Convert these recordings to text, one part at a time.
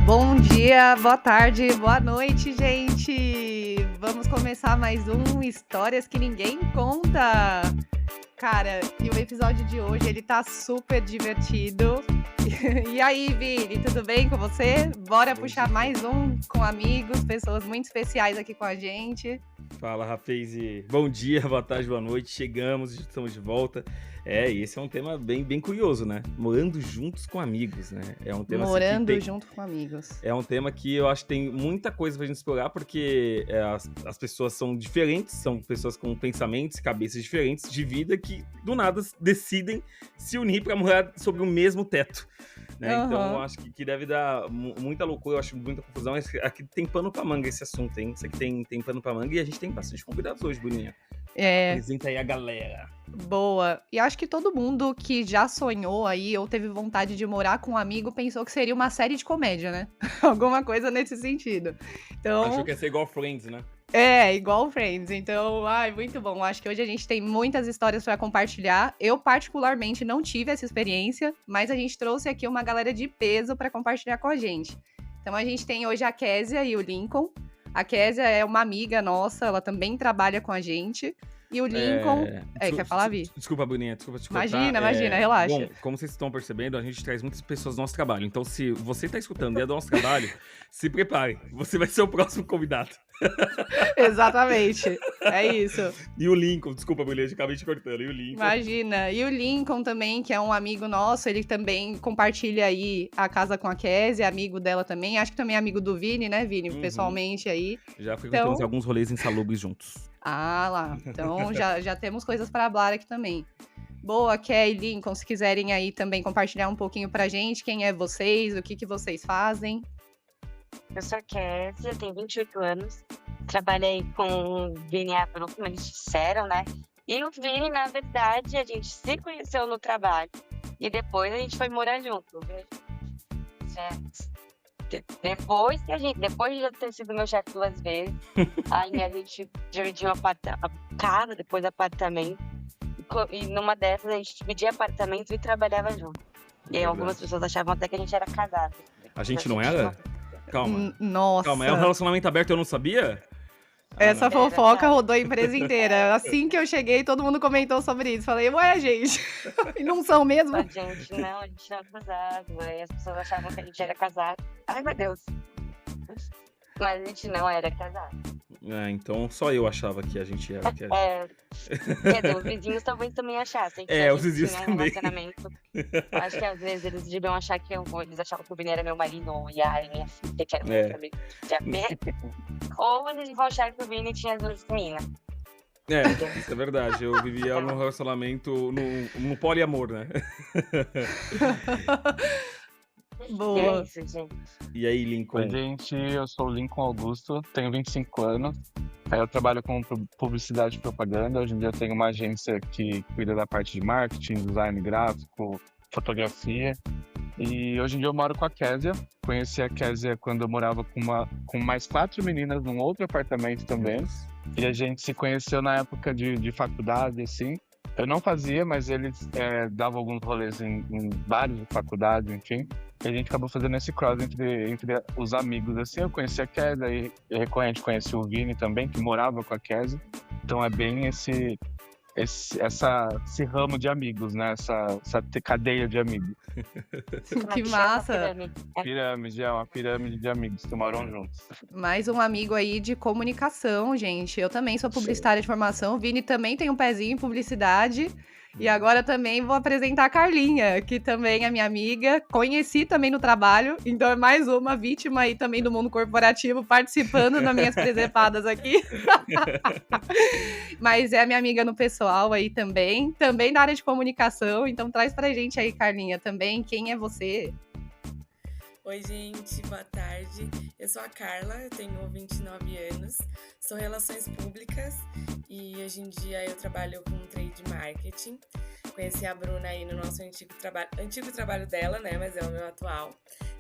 Bom dia, boa tarde, boa noite, gente! Vamos começar mais um Histórias que Ninguém Conta! Cara, e o episódio de hoje, ele tá super divertido. E aí, Vini, tudo bem com você? Bora puxar mais um com amigos, pessoas muito especiais aqui com a gente. Fala, Rafazi. Bom dia, boa tarde, boa noite. Chegamos, estamos de volta. E esse é um tema bem curioso, né? Morando juntos com amigos, né? É um tema Morando junto com amigos. É um tema que eu acho que tem muita coisa pra gente explorar, porque as pessoas são diferentes, são pessoas com pensamentos e cabeças diferentes de vida que, do nada, decidem se unir pra morar sobre o mesmo teto. Né? Uhum. Então, eu acho que deve dar muita loucura, eu acho muita confusão. Aqui tem pano pra manga esse assunto, hein? Isso aqui tem pano pra manga e a gente tem bastante convidados hoje, Boninha. Apresenta aí a galera. Boa. E acho que todo mundo que já sonhou aí ou teve vontade de morar com um amigo pensou que seria uma série de comédia, né? Alguma coisa nesse sentido. Então, achou que ia ser igual Friends, né? Igual Friends. Então, muito bom. Acho que hoje a gente tem muitas histórias para compartilhar. Eu, particularmente, não tive essa experiência, mas a gente trouxe aqui uma galera de peso para compartilhar com a gente. Então, a gente tem hoje a Késia e o Lincoln. A Késia é uma amiga nossa, ela também trabalha com a gente. E o Lincoln... quer falar, Vi? Desculpa, Bruninha, desculpa te cortar. Imagina, relaxa. Bom, como vocês estão percebendo, a gente traz muitas pessoas do nosso trabalho. Então, se você tá escutando e é do nosso trabalho, se prepare. Você vai ser o próximo convidado. Exatamente, é isso. E o Lincoln, desculpa, Bruninha, acabei te cortando. E o Lincoln? Imagina. E o Lincoln também, que é um amigo nosso, ele também compartilha aí a casa com a Késia, amigo dela também. Acho que também é amigo do Vini, né, Vini? Pessoalmente aí. Já frequentamos alguns rolês insalubres juntos. Lá. Então já temos coisas para falar aqui também. Boa, Ké e Lincoln, se quiserem aí também compartilhar um pouquinho pra gente, quem é vocês, o que vocês fazem. Eu sou a Késia, tenho 28 anos, trabalhei com o Vini e a Bru, como eles disseram, né? E o Vini, na verdade, a gente se conheceu no trabalho e depois a gente foi morar junto. Depois de já ter sido meu chefe 2 vezes, aí a gente dividiu a casa, depois apartamento, e numa dessas a gente dividia apartamento e trabalhava junto. E aí, algumas pessoas achavam até que a gente era casado. A gente não era? Calma. Nossa. Calma, é um relacionamento aberto, eu não sabia? Essa fofoca rodou a empresa inteira. Assim que eu cheguei, todo mundo comentou sobre isso. Falei, ué, gente, e não são mesmo? A gente não é casado. Aí as pessoas achavam que a gente era casado. Ai, meu Deus. Mas a gente não era casado. Então só eu achava que a gente era. Quer dizer, os vizinhos talvez também achassem que a os gente vizinhos tinha um também. Relacionamento. Acho que às vezes eles deviam achar que eles achavam que o Vini era meu marido, e a minha filha, que era meu amigo. Ou eles vão achar que o Vini tinha 2 meninas. Isso é verdade. Eu vivia num relacionamento, no poliamor, né? Boa. É isso, gente. E aí, Lincoln? Oi, gente, eu sou o Lincoln Augusto, tenho 25 anos. Eu trabalho com publicidade e propaganda. Hoje em dia eu tenho uma agência que cuida da parte de marketing, design gráfico, fotografia. E hoje em dia eu moro com a Késia. Conheci a Késia quando eu morava com mais 4 meninas num outro apartamento também. E a gente se conheceu na época de faculdade, assim. Eu não fazia, mas eles davam alguns rolês em várias faculdades, enfim. E a gente acabou fazendo esse cross entre os amigos, assim. Eu conheci a Késia e recorrente conheci o Vini também, que morava com a Késia. Então é bem esse ramo de amigos, né? Essa cadeia de amigos. Que massa! Pirâmide, é uma pirâmide de amigos que moram juntos. Mais um amigo aí de comunicação, gente. Eu também sou publicitária de formação. O Vini também tem um pezinho em publicidade. E agora também vou apresentar a Carlinha, que também é minha amiga. Conheci também no trabalho, então é mais uma vítima aí também do mundo corporativo participando das minhas presepadas aqui. Mas é a minha amiga no pessoal aí também na área de comunicação. Então traz pra gente aí, Carlinha, também quem é você? Oi, gente, boa tarde. Eu sou a Carla, eu tenho 29 anos, sou Relações Públicas e hoje em dia eu trabalho com trade marketing. Conheci a Bruna aí no nosso antigo trabalho dela, né, mas é o meu atual.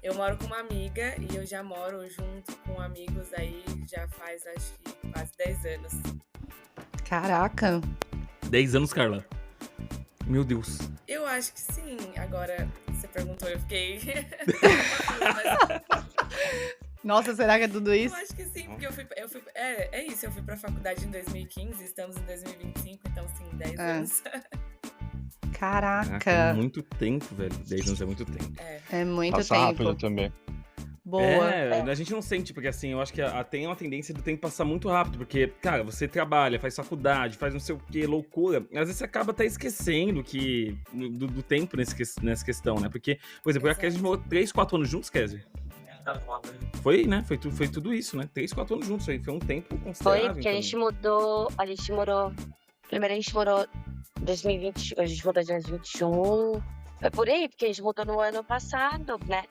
Eu moro com uma amiga e eu já moro junto com amigos aí já faz, acho que, quase 10 anos. Caraca! 10 anos, Carla? Meu Deus. Eu acho que sim. Agora, você perguntou, eu fiquei... Nossa, será que é tudo Eu isso? acho que sim, porque é isso, eu fui pra faculdade em 2015, estamos em 2025, então sim, 10 anos. Caraca, é Caraca, muito tempo, velho. 10 anos é muito tempo. é muito Passa tempo. rápido também. Boa. A gente não sente, porque assim, eu acho que tem uma tendência do tempo passar muito rápido, porque, cara, você trabalha, faz faculdade, faz não sei o que, loucura. Às vezes você acaba até esquecendo do tempo nessa questão, né? Porque, por exemplo, a Kézia morou 3, 4 anos juntos, Kézia? Foi, né? Foi tudo isso, né? 3, 4 anos juntos aí. Foi um tempo considerável. Foi porque a gente morou. Primeiro a gente morou em 2020, a gente morou em 2021. Foi por aí, porque a gente mudou no ano passado, né?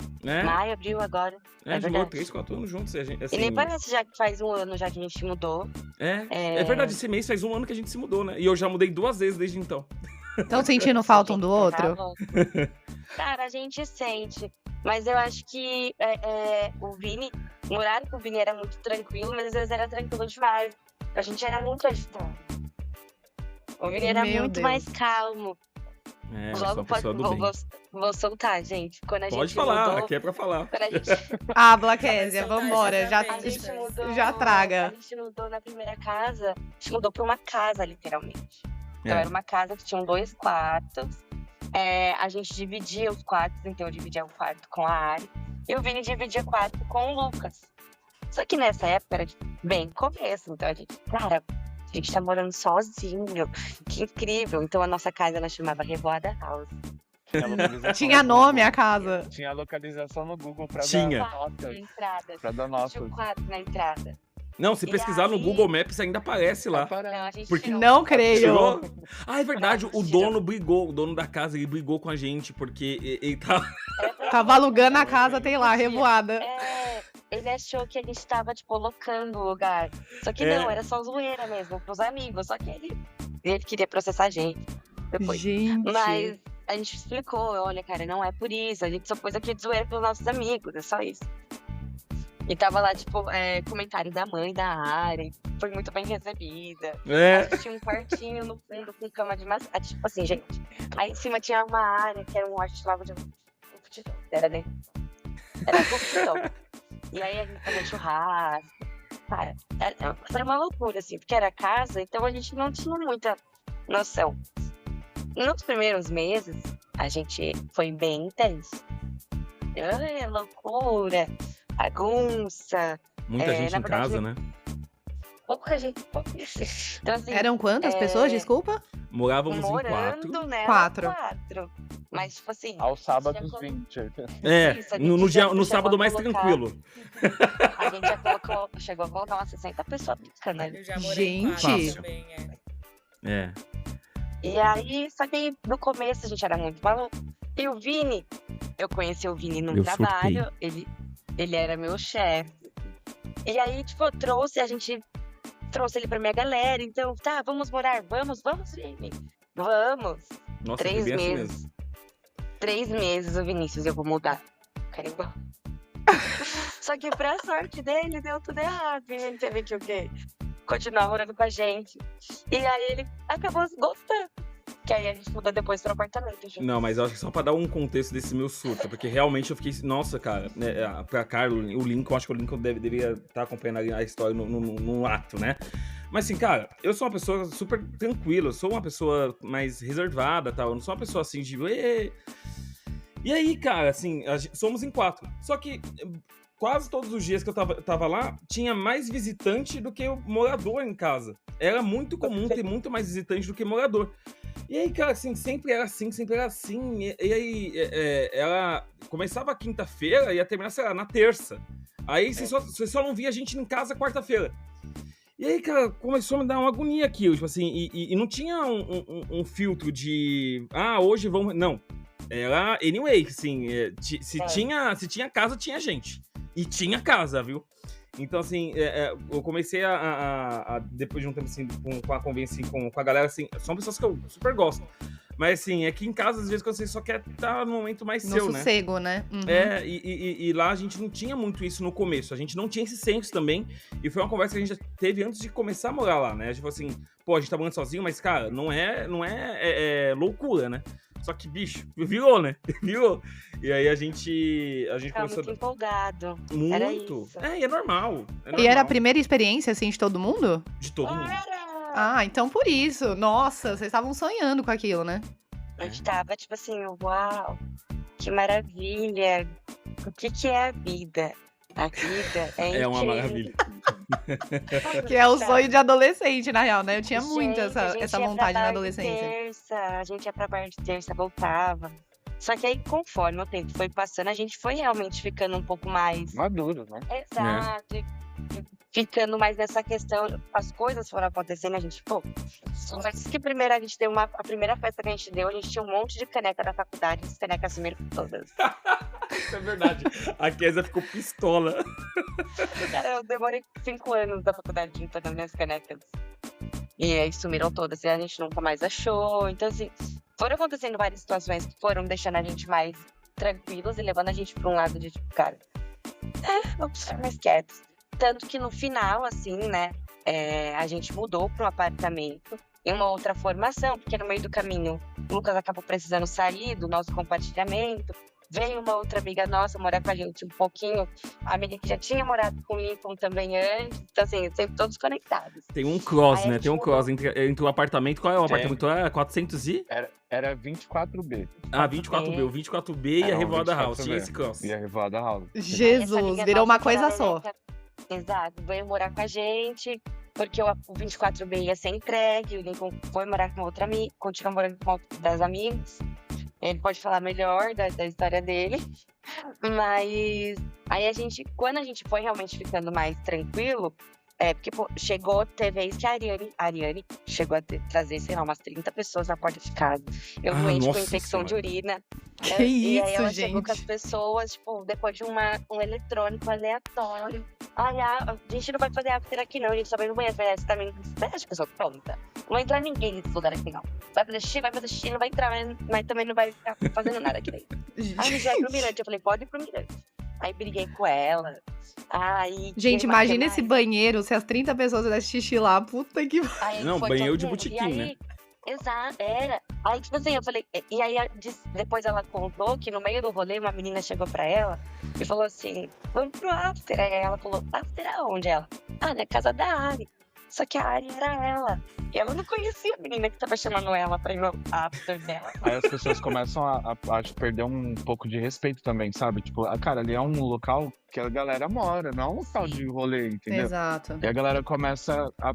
Maio, abril, agora. A gente morou verdade. 3, 4 anos juntos. Assim, E nem parece já que faz um ano já que a gente mudou. É verdade, esse mês faz um ano que a gente se mudou, né? E eu já mudei 2 vezes desde então. Estão sentindo falta um do outro? Cara, a gente sente. Mas eu acho que o Vini, morar com o Vini era muito tranquilo, mas às vezes era tranquilo demais. A gente era muito agitado. O Vini era Meu muito Deus. mais calmo. Eu sou uma pessoa do bem. Vou soltar, gente. Quando a Pode gente falar, mudou, aqui é pra falar. quando a gente, Habla, Kézia, Começou a vambora. dar Já, a gente mudou. já traga. A gente mudou na primeira casa. A gente mudou pra uma casa, literalmente. Então É. era uma casa que tinha 2 quartos. A gente dividia os quartos, então eu dividia o quarto com a Ari. E o Vini dividia o quarto com o Lucas. Só que nessa época era bem começo, então a gente tá morando sozinho. Que incrível. Então a nossa casa ela chamava Revoada House. Tinha nome a casa. Tinha localização no Google pra Tinha. dar Na notas. entrada. Pra dar Tinha notas. um quarto na entrada. Não, se E pesquisar no aí- Google Maps ainda aparece lá. Não, a gente Porque tirou. Não creio. Tirou? Ah, é verdade, o Tirou. dono brigou, o dono da casa, ele brigou com a gente, porque ele tava... Tava alugando a casa, tem lá, revoada. Ele achou que a gente tava, tipo, locando o lugar. Só que não, era só zoeira mesmo, pros amigos. Só que ele queria processar a gente depois. Gente. Mas a gente explicou, olha, cara, não é por isso. A gente só pôs aqui de zoeira pros nossos amigos, é só isso. E tava lá, tipo, comentário da mãe da Ari. Foi muito bem recebida. A gente tinha um quartinho no fundo com cama de massagem. Tipo assim, gente. Aí em cima tinha uma área que era a gente chamava de multidão. Era multidão. E aí a gente fazia churrasco. Cara, era uma loucura, assim, porque era casa, então a gente não tinha muita noção. Nos primeiros meses, a gente foi bem intenso. Ai, loucura, bagunça. Muita gente na em verdade, casa, né? Pouca gente. Então, assim, Eram quantas pessoas, desculpa? Morávamos em 4. morando, né? Quatro. 4. Mas, tipo assim. Aos sábados já colo- 20. Isso, a gente no chegou sábado a mais colocar- tranquilo. A gente já chegou a colocar umas 60 pessoas brincando ali. Eu já morei em Gente. quadro também, É. E aí, só que no começo a gente era muito maluco. E o Vini, eu conheci o Vini num Eu trabalho, ele era meu chefe. E aí, tipo, eu trouxe ele pra minha galera. Então, tá, vamos morar, vamos, Vini. Vamos. Nossa, 3 foi bem assim meses. mesmo. 3 meses, o Vinícius, eu vou mudar. Quero ir embora. Só que pra sorte dele, deu tudo errado. E ele teve que o quê? Continuar morando com a gente. E aí ele acabou gostando. Que aí a gente mudou depois pro apartamento, gente. Não, mas eu acho que só pra dar um contexto desse meu surto, porque realmente eu fiquei, nossa, cara, né, pra Carlos, o Lincoln, acho que o Lincoln deveria estar acompanhando a história no ato, né? Mas assim, cara, eu sou uma pessoa super tranquila, eu sou uma pessoa mais reservada, tal, eu não sou uma pessoa assim de... E aí, cara, assim, somos em 4. Só que quase todos os dias que eu tava lá, tinha mais visitante do que o morador em casa. Era muito comum ter muito mais visitante do que morador. E aí, cara, assim, sempre era assim. E aí, ela começava a quinta-feira e ia terminar, sei lá, na terça. Aí você só não via a gente em casa quarta-feira. E aí, cara, começou a me dar uma agonia aquilo, tipo assim, e não tinha um filtro de, hoje vamos... Não, era anyway, assim, se tinha casa, tinha gente. E tinha casa, viu? Então, assim, eu comecei depois de um tempo, assim, com a convivência, assim, com a galera, assim, são pessoas que eu super gosto. Mas assim, é que em casa, às vezes, quando você só quer estar no momento mais No seu, né? sossego, né? Uhum. E lá a gente não tinha muito isso no começo. A gente não tinha esse senso também. E foi uma conversa que a gente já teve antes de começar a morar lá, né? A gente falou assim, pô, a gente tá morando sozinho, mas, cara, não é loucura, né? Só que, bicho, virou, né? Virou. E aí a gente Ficava começou muito empolgado. muito. Era isso. E é normal. E era a primeira experiência, assim, de todo mundo? De todo mundo. Ah, então por isso. Nossa, vocês estavam sonhando com aquilo, né? A gente tava tipo assim, uau, que maravilha. O que é a vida? A vida é É uma incrível. maravilha. Que é o sonho de adolescente, na real, né? Eu tinha muito Gente, a gente essa ia vontade pra na bar de adolescência. terça, a gente ia pra bar de terça, voltava. Só que aí, conforme o tempo foi passando, a gente foi realmente ficando um pouco mais Maduro, né? exato, e ficando mais nessa questão. As coisas foram acontecendo, a gente, pô. Mas que primeiro a gente deu a primeira festa que a gente deu, a gente tinha um monte de caneca da faculdade, as canecas sumiram todas. Isso é verdade. A Kézia ficou pistola. Cara, eu demorei 5 anos da faculdade juntando as minhas canecas. E aí sumiram todas, e a gente nunca mais achou. Então, assim, foram acontecendo várias situações que foram deixando a gente mais tranquilos e levando a gente pra um lado de, tipo, cara, vamos ficar mais quietos. Tanto que no final, assim, né, a gente mudou para um apartamento em uma outra formação, porque no meio do caminho o Lucas acabou precisando sair do nosso compartilhamento. Veio uma outra amiga nossa morar com a gente um pouquinho, a amiga que já tinha morado com o Lincoln também antes. Então, assim, sempre todos conectados. Tem um cross, Aí a né? gente Tem um cross entre o apartamento. Qual é o Tem. apartamento? É 400 e? Era 24B. Ah, 24B. O 24B e a Era um Revoada 24B. House. Tinha esse cross. E a Revoada House. Aí essa Jesus, amiga virou nossa uma que coisa era só. Leleca- Exato, veio morar com a gente, porque o 24B ia ser entregue, o Lincoln foi morar com outra amiga, continua morando com outra das amigas. Ele pode falar melhor da história dele. Mas aí quando a gente foi realmente ficando mais tranquilo, porque pô, teve vez que a Ariane chegou a trazer, sei lá, umas 30 pessoas na porta de casa. Eu doente com nossa infecção de Senhora. urina. Que E aí isso, ela chegou com as gente. pessoas, tipo, depois de um eletrônico aleatório. Ai, a gente não vai fazer after aqui não, a gente só vai no banheiro. Você também deixa a pessoa pronta. Não vai entrar ninguém nesse lugar aqui não. Vai fazer xixi, não vai entrar, mas também não vai ficar fazendo nada aqui dentro. Aí a gente vai pro Mirante, eu falei, pode ir pro Mirante. Aí briguei com ela. Aí, Gente, quem imagina mais? esse banheiro, se as 30 pessoas fizessem xixi lá, puta que... Aí Não, foi banheiro todo de mundo. botequim, E aí, né? Exato, era. Aí, tipo assim, eu falei. E aí, depois ela contou que no meio do rolê, uma menina chegou pra ela e falou assim: vamos pro after. Aí ela falou: after aonde? Ela? Ah, na casa da Ari. Só que a Ari era ela. E ela não conhecia a menina que tava chamando ela pra ir no after dela. Aí as pessoas começam a perder um pouco de respeito também, sabe? Tipo, cara, ali é um local que a galera mora, não é um local de rolê, entendeu? Exato. E a galera começa a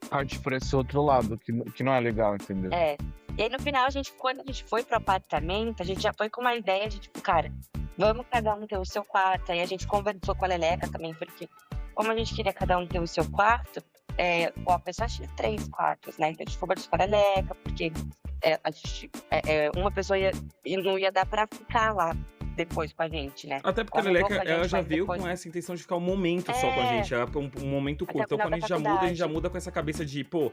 partir por esse outro lado, que não é legal, entendeu? É. E aí, no final, quando a gente foi pro apartamento, a gente já foi com uma ideia de, tipo, cara, vamos cada um ter o seu quarto. Aí a gente conversou com a Leleca também, porque como a gente queria cada um ter o seu quarto, a pessoa tinha 3 quartos, né? Então a gente conversou com a Leleca, porque uma pessoa não ia dar pra ficar lá depois com a gente, né? Até porque a Ela mudou Leleca, com a ela gente, já mas veio depois- com essa intenção de ficar um momento só com a gente. Era pra um momento Até curto. o Então final quando a da gente já muda, a gente já faculdade. muda com essa cabeça de, pô,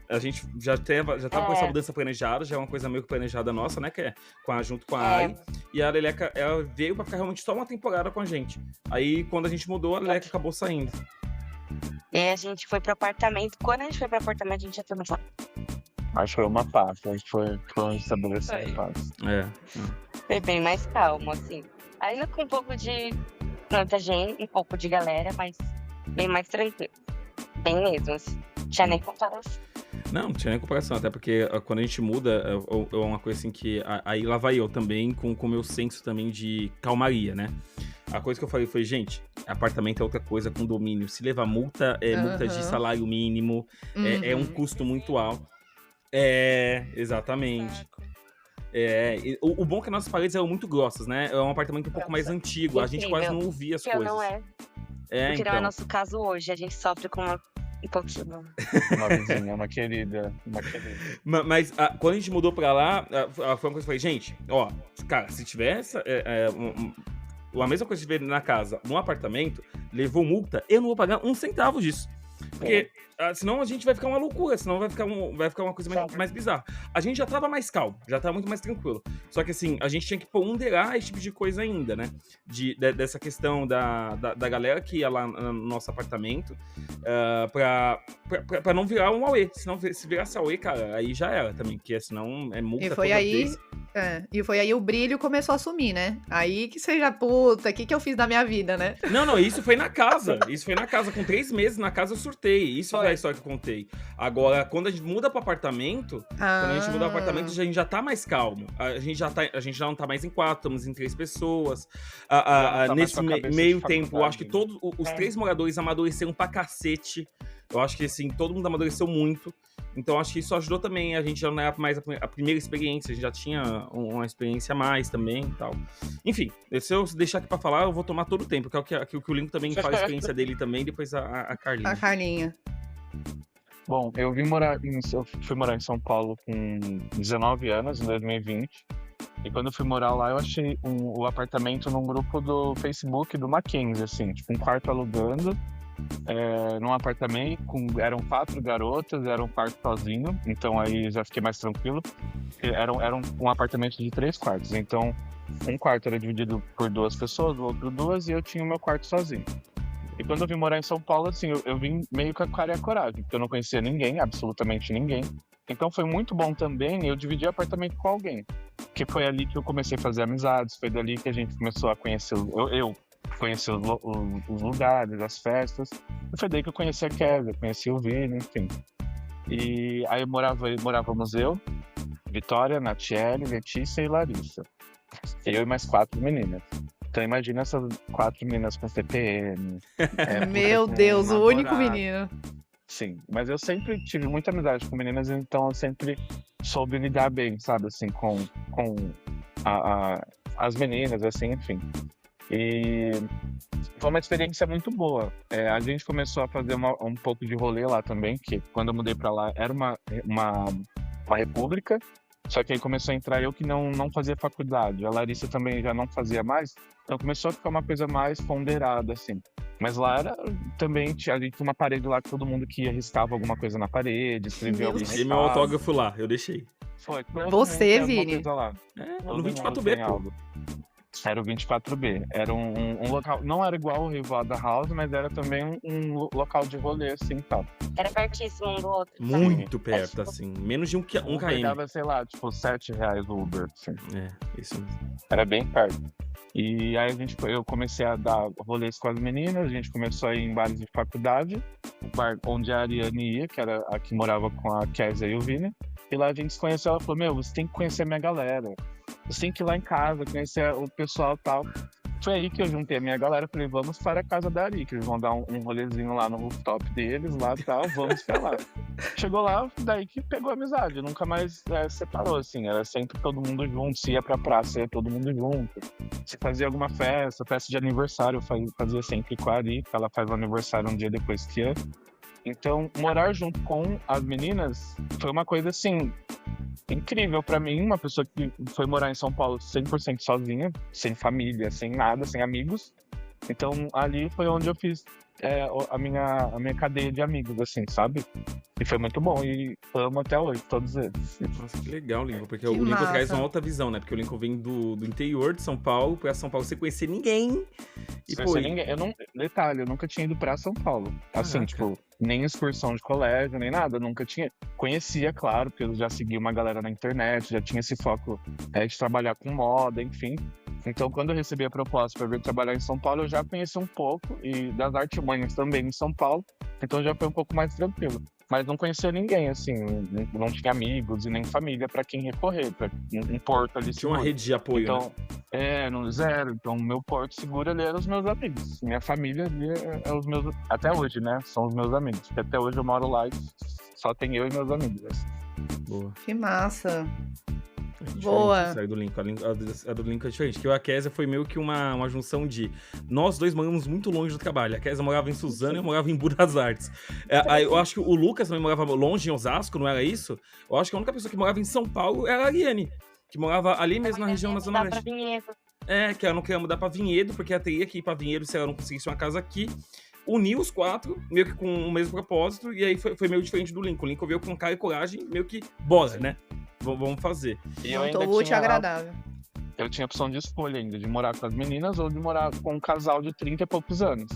a gente já tava com essa mudança planejada, já é uma coisa meio que planejada nossa, né? Que é junto com a Ari. E a Leleca, ela veio pra ficar realmente só uma temporada com a gente. Aí quando a gente mudou, a Leleca acabou saindo. E aí a gente foi pro apartamento. Quando a gente foi pro apartamento, a gente já foi falar. Acho que foi uma paz, a gente foi estabelecer Foi. a paz. Foi bem mais calmo, assim. Ainda com um pouco de tanta gente, um pouco de galera, mas bem mais tranquilo. Bem mesmo, assim. Tinha nem comparação. Não tinha nem comparação, até porque quando a gente muda, é uma coisa assim que... Aí lá vai eu também, com o meu senso também de calmaria, né? A coisa que eu falei foi, gente, apartamento é outra coisa, condomínio. Se levar multa, multa de salário mínimo, é um custo muito alto. Exatamente. Saco. O bom é que as nossas paredes eram muito grossas, né? É um apartamento um pouco mais antigo, a gente quase não ouvia as Que coisas. não é. Porque não é nosso caso hoje. A gente sofre com um pouquinho. Uma vizinha, uma querida. Mas quando a gente mudou pra lá, foi uma coisa que eu falei, gente, ó, cara, se tivesse a mesma coisa que tiver na casa, no apartamento, levou multa, eu não vou pagar um centavo disso. porque senão a gente vai ficar uma loucura, senão vai ficar uma coisa mais bizarra. A gente já tava mais calmo, já tava muito mais tranquilo. Só que assim, a gente tinha que ponderar esse tipo de coisa ainda, né? Dessa questão da galera que ia lá no nosso apartamento, pra não virar um auê. Senão, se virasse auê, cara, aí já era também, porque senão é multa E foi toda aí, vez. e foi aí o brilho começou a sumir, né? Aí que seja puta, o que eu fiz da minha vida, né? Não, isso foi na casa. Isso foi na casa. Com 3 meses na casa eu surtei. Isso foi a história que eu contei. Agora, quando a gente muda pro apartamento, quando a gente muda pro apartamento, a gente já tá mais calmo. A gente já não tá mais em 4, estamos em 3 pessoas. Nesse meio tempo, eu acho que todos os 3 moradores amadureceram pra cacete. Eu acho que, assim, todo mundo amadureceu muito. Então, acho que isso ajudou também. A gente já não era mais a primeira experiência, a gente já tinha uma experiência a mais também e tal. Enfim, se eu deixar aqui pra falar, eu vou tomar todo o tempo, que é o que o Lincoln também fala a experiência dele também, depois a Carlinha. A Carlinha. Bom, eu fui morar em São Paulo com 19 anos, em 2020. E quando eu fui morar lá, eu achei o apartamento num grupo do Facebook do Mackenzie, assim, tipo, um quarto alugando. Num apartamento, eram 4 garotas, era um quarto sozinho, então aí já fiquei mais tranquilo. Era um apartamento de 3 quartos, então um quarto era dividido por 2 pessoas, o outro 2, e eu tinha o meu quarto sozinho. E quando eu vim morar em São Paulo, assim, eu vim meio com a cara e a coragem, porque eu não conhecia ninguém, absolutamente ninguém. Então foi muito bom também eu dividir apartamento com alguém, porque foi ali que eu comecei a fazer amizades, foi dali que a gente começou a conhecer, eu conheci os lugares, as festas. E foi daí que eu conheci a Kézia, conheci o Vini, enfim. E aí morávamos eu, Vitória, Natiele, Letícia e Larissa. Eu e mais 4 meninas. Então imagina essas 4 meninas com CPM. Meu Deus, o único menino. Sim, mas eu sempre tive muita amizade com meninas, então eu sempre soube lidar bem, sabe, assim, com as meninas, assim, enfim. E foi uma experiência muito boa. A gente começou a fazer um pouco de rolê lá também, que quando eu mudei pra lá era uma república, só que aí começou a entrar eu que não fazia faculdade. A Larissa também já não fazia mais, então começou a ficar uma coisa mais ponderada, assim. Mas lá era também, a gente tinha uma parede lá que todo mundo que ia riscava alguma coisa na parede, escrevia alguma coisa. E meu autógrafo lá, eu deixei. Foi. Você, Vini? No 24B, pô. Era o 24B. Era um local. Não era igual o Rivalda House, mas era também um local de rolê, assim, tal. Era pertíssimo um do outro. Muito perto, assim. Menos de um km. Dava, sei lá, tipo, R$7 o Uber. Assim. Isso mesmo. Era bem perto. E aí eu comecei a dar rolês com as meninas, a gente começou a ir em bares de faculdade, o bar onde a Ariane ia, que era a que morava com a Kézia e o Vini. E lá a gente se conheceu, ela falou, você tem que conhecer a minha galera. Você tem que ir lá em casa, conhecer o pessoal e tal. Foi aí que eu juntei a minha galera, falei, vamos para a casa da Ari, que eles vão dar um rolezinho lá no rooftop deles, lá e tal, vamos pra lá. Chegou lá, daí que pegou a amizade, nunca mais separou, assim, era sempre todo mundo junto, se ia pra praça, ia todo mundo junto. Se fazia alguma festa de aniversário, eu fazia sempre com a Ari, que ela faz o aniversário um dia depois que eu. Então, morar junto com as meninas foi uma coisa, assim, incrível pra mim, uma pessoa que foi morar em São Paulo 100% sozinha, sem família, sem nada, sem amigos. Então, ali foi onde eu fiz a minha cadeia de amigos, assim, sabe? E foi muito bom, e amo até hoje, todos eles. Nossa, que legal, Lincoln, porque Que o Lincoln massa. traz uma outra visão, né? Porque o Lincoln vem do interior de São Paulo pra São Paulo sem conhecer ninguém. E, Sem pô, ser ninguém. Detalhe, eu nunca tinha ido pra São Paulo. Assim, Caraca. tipo, nem excursão de colégio, nem nada, eu nunca tinha. Conhecia, claro, porque eu já segui uma galera na internet, já tinha esse foco de trabalhar com moda, enfim. Então, quando eu recebi a proposta para vir trabalhar em São Paulo, eu já conheci um pouco, e das artimanhas também em São Paulo, então já foi um pouco mais tranquilo. Mas não conhecia ninguém, assim, não tinha amigos e nem família para quem recorrer, para um porto ali tinha uma seguro. rede de apoio, né? Então, no zero. Então, meu porto seguro ali eram os meus amigos. Minha família ali é os meus... Até hoje, né? São os meus amigos. Porque até hoje eu moro lá e só tem eu e meus amigos. Assim. Boa. Que massa. É diferente Boa. essa aí do Lincoln. A do Lincoln é diferente. Porque a Kézia foi meio que uma junção de... Nós dois moramos muito longe do trabalho. A Kézia morava em Suzano e eu morava em Budas Artes. Aí eu acho que o Lucas também morava longe em Osasco, não era isso? Eu acho que a única pessoa que morava em São Paulo era a Ariane. Que morava ali mesmo na região da Zona Leste. Que ela não queria mudar pra Vinhedo, porque ela teria que ir pra Vinhedo se ela não conseguisse uma casa aqui. uniu os 4, meio que com o mesmo propósito, e aí foi meio diferente do Lincoln. O Lincoln veio com cara e coragem, meio que, bora, né? Vamos fazer. E eu Juntou ainda o útil e tinha, agradável. eu tinha opção de escolha ainda, de morar com as meninas ou de morar com um casal de 30 e poucos anos.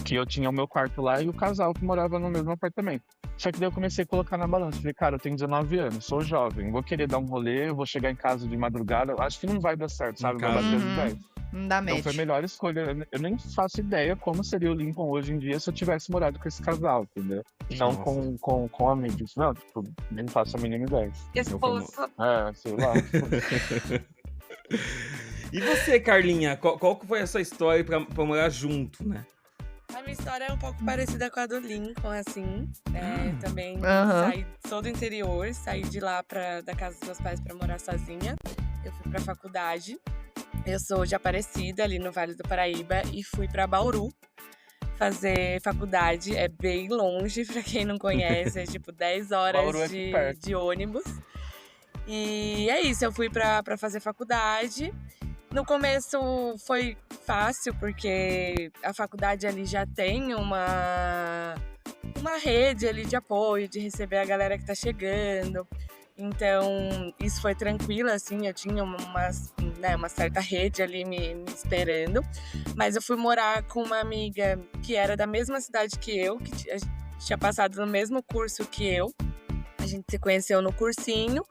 Que eu tinha o meu quarto lá e o casal que morava no mesmo apartamento. Só que daí eu comecei a colocar na balança. Falei, cara, eu tenho 19 anos, sou jovem, vou querer dar um rolê, vou chegar em casa de madrugada. Acho que não vai dar certo, sabe? Vai bater os 10. Não dá Então match. foi a melhor escolha. Eu nem faço ideia como seria o Lincoln hoje em dia se eu tivesse morado com esse casal, entendeu? Não com amigos. Não, tipo, nem faço a mínima ideia. Esposo. Sei lá. E você, Carlinha, qual que foi essa história pra morar junto, né? A minha história é um pouco parecida com a do Lincoln, assim. Também sou do interior, saí de lá da casa dos meus pais pra morar sozinha. Eu fui pra faculdade. Eu sou de Aparecida, ali no Vale do Paraíba, e fui pra Bauru fazer faculdade. É bem longe, pra quem não conhece, é tipo 10 horas de ônibus. E é isso, eu fui pra fazer faculdade. No começo foi fácil, porque a faculdade ali já tem uma rede ali de apoio, de receber a galera que tá chegando. Então, isso foi tranquilo, assim, eu tinha uma certa rede ali me esperando. Mas eu fui morar com uma amiga que era da mesma cidade que eu, que tinha passado no mesmo curso que eu. A gente se conheceu no cursinho,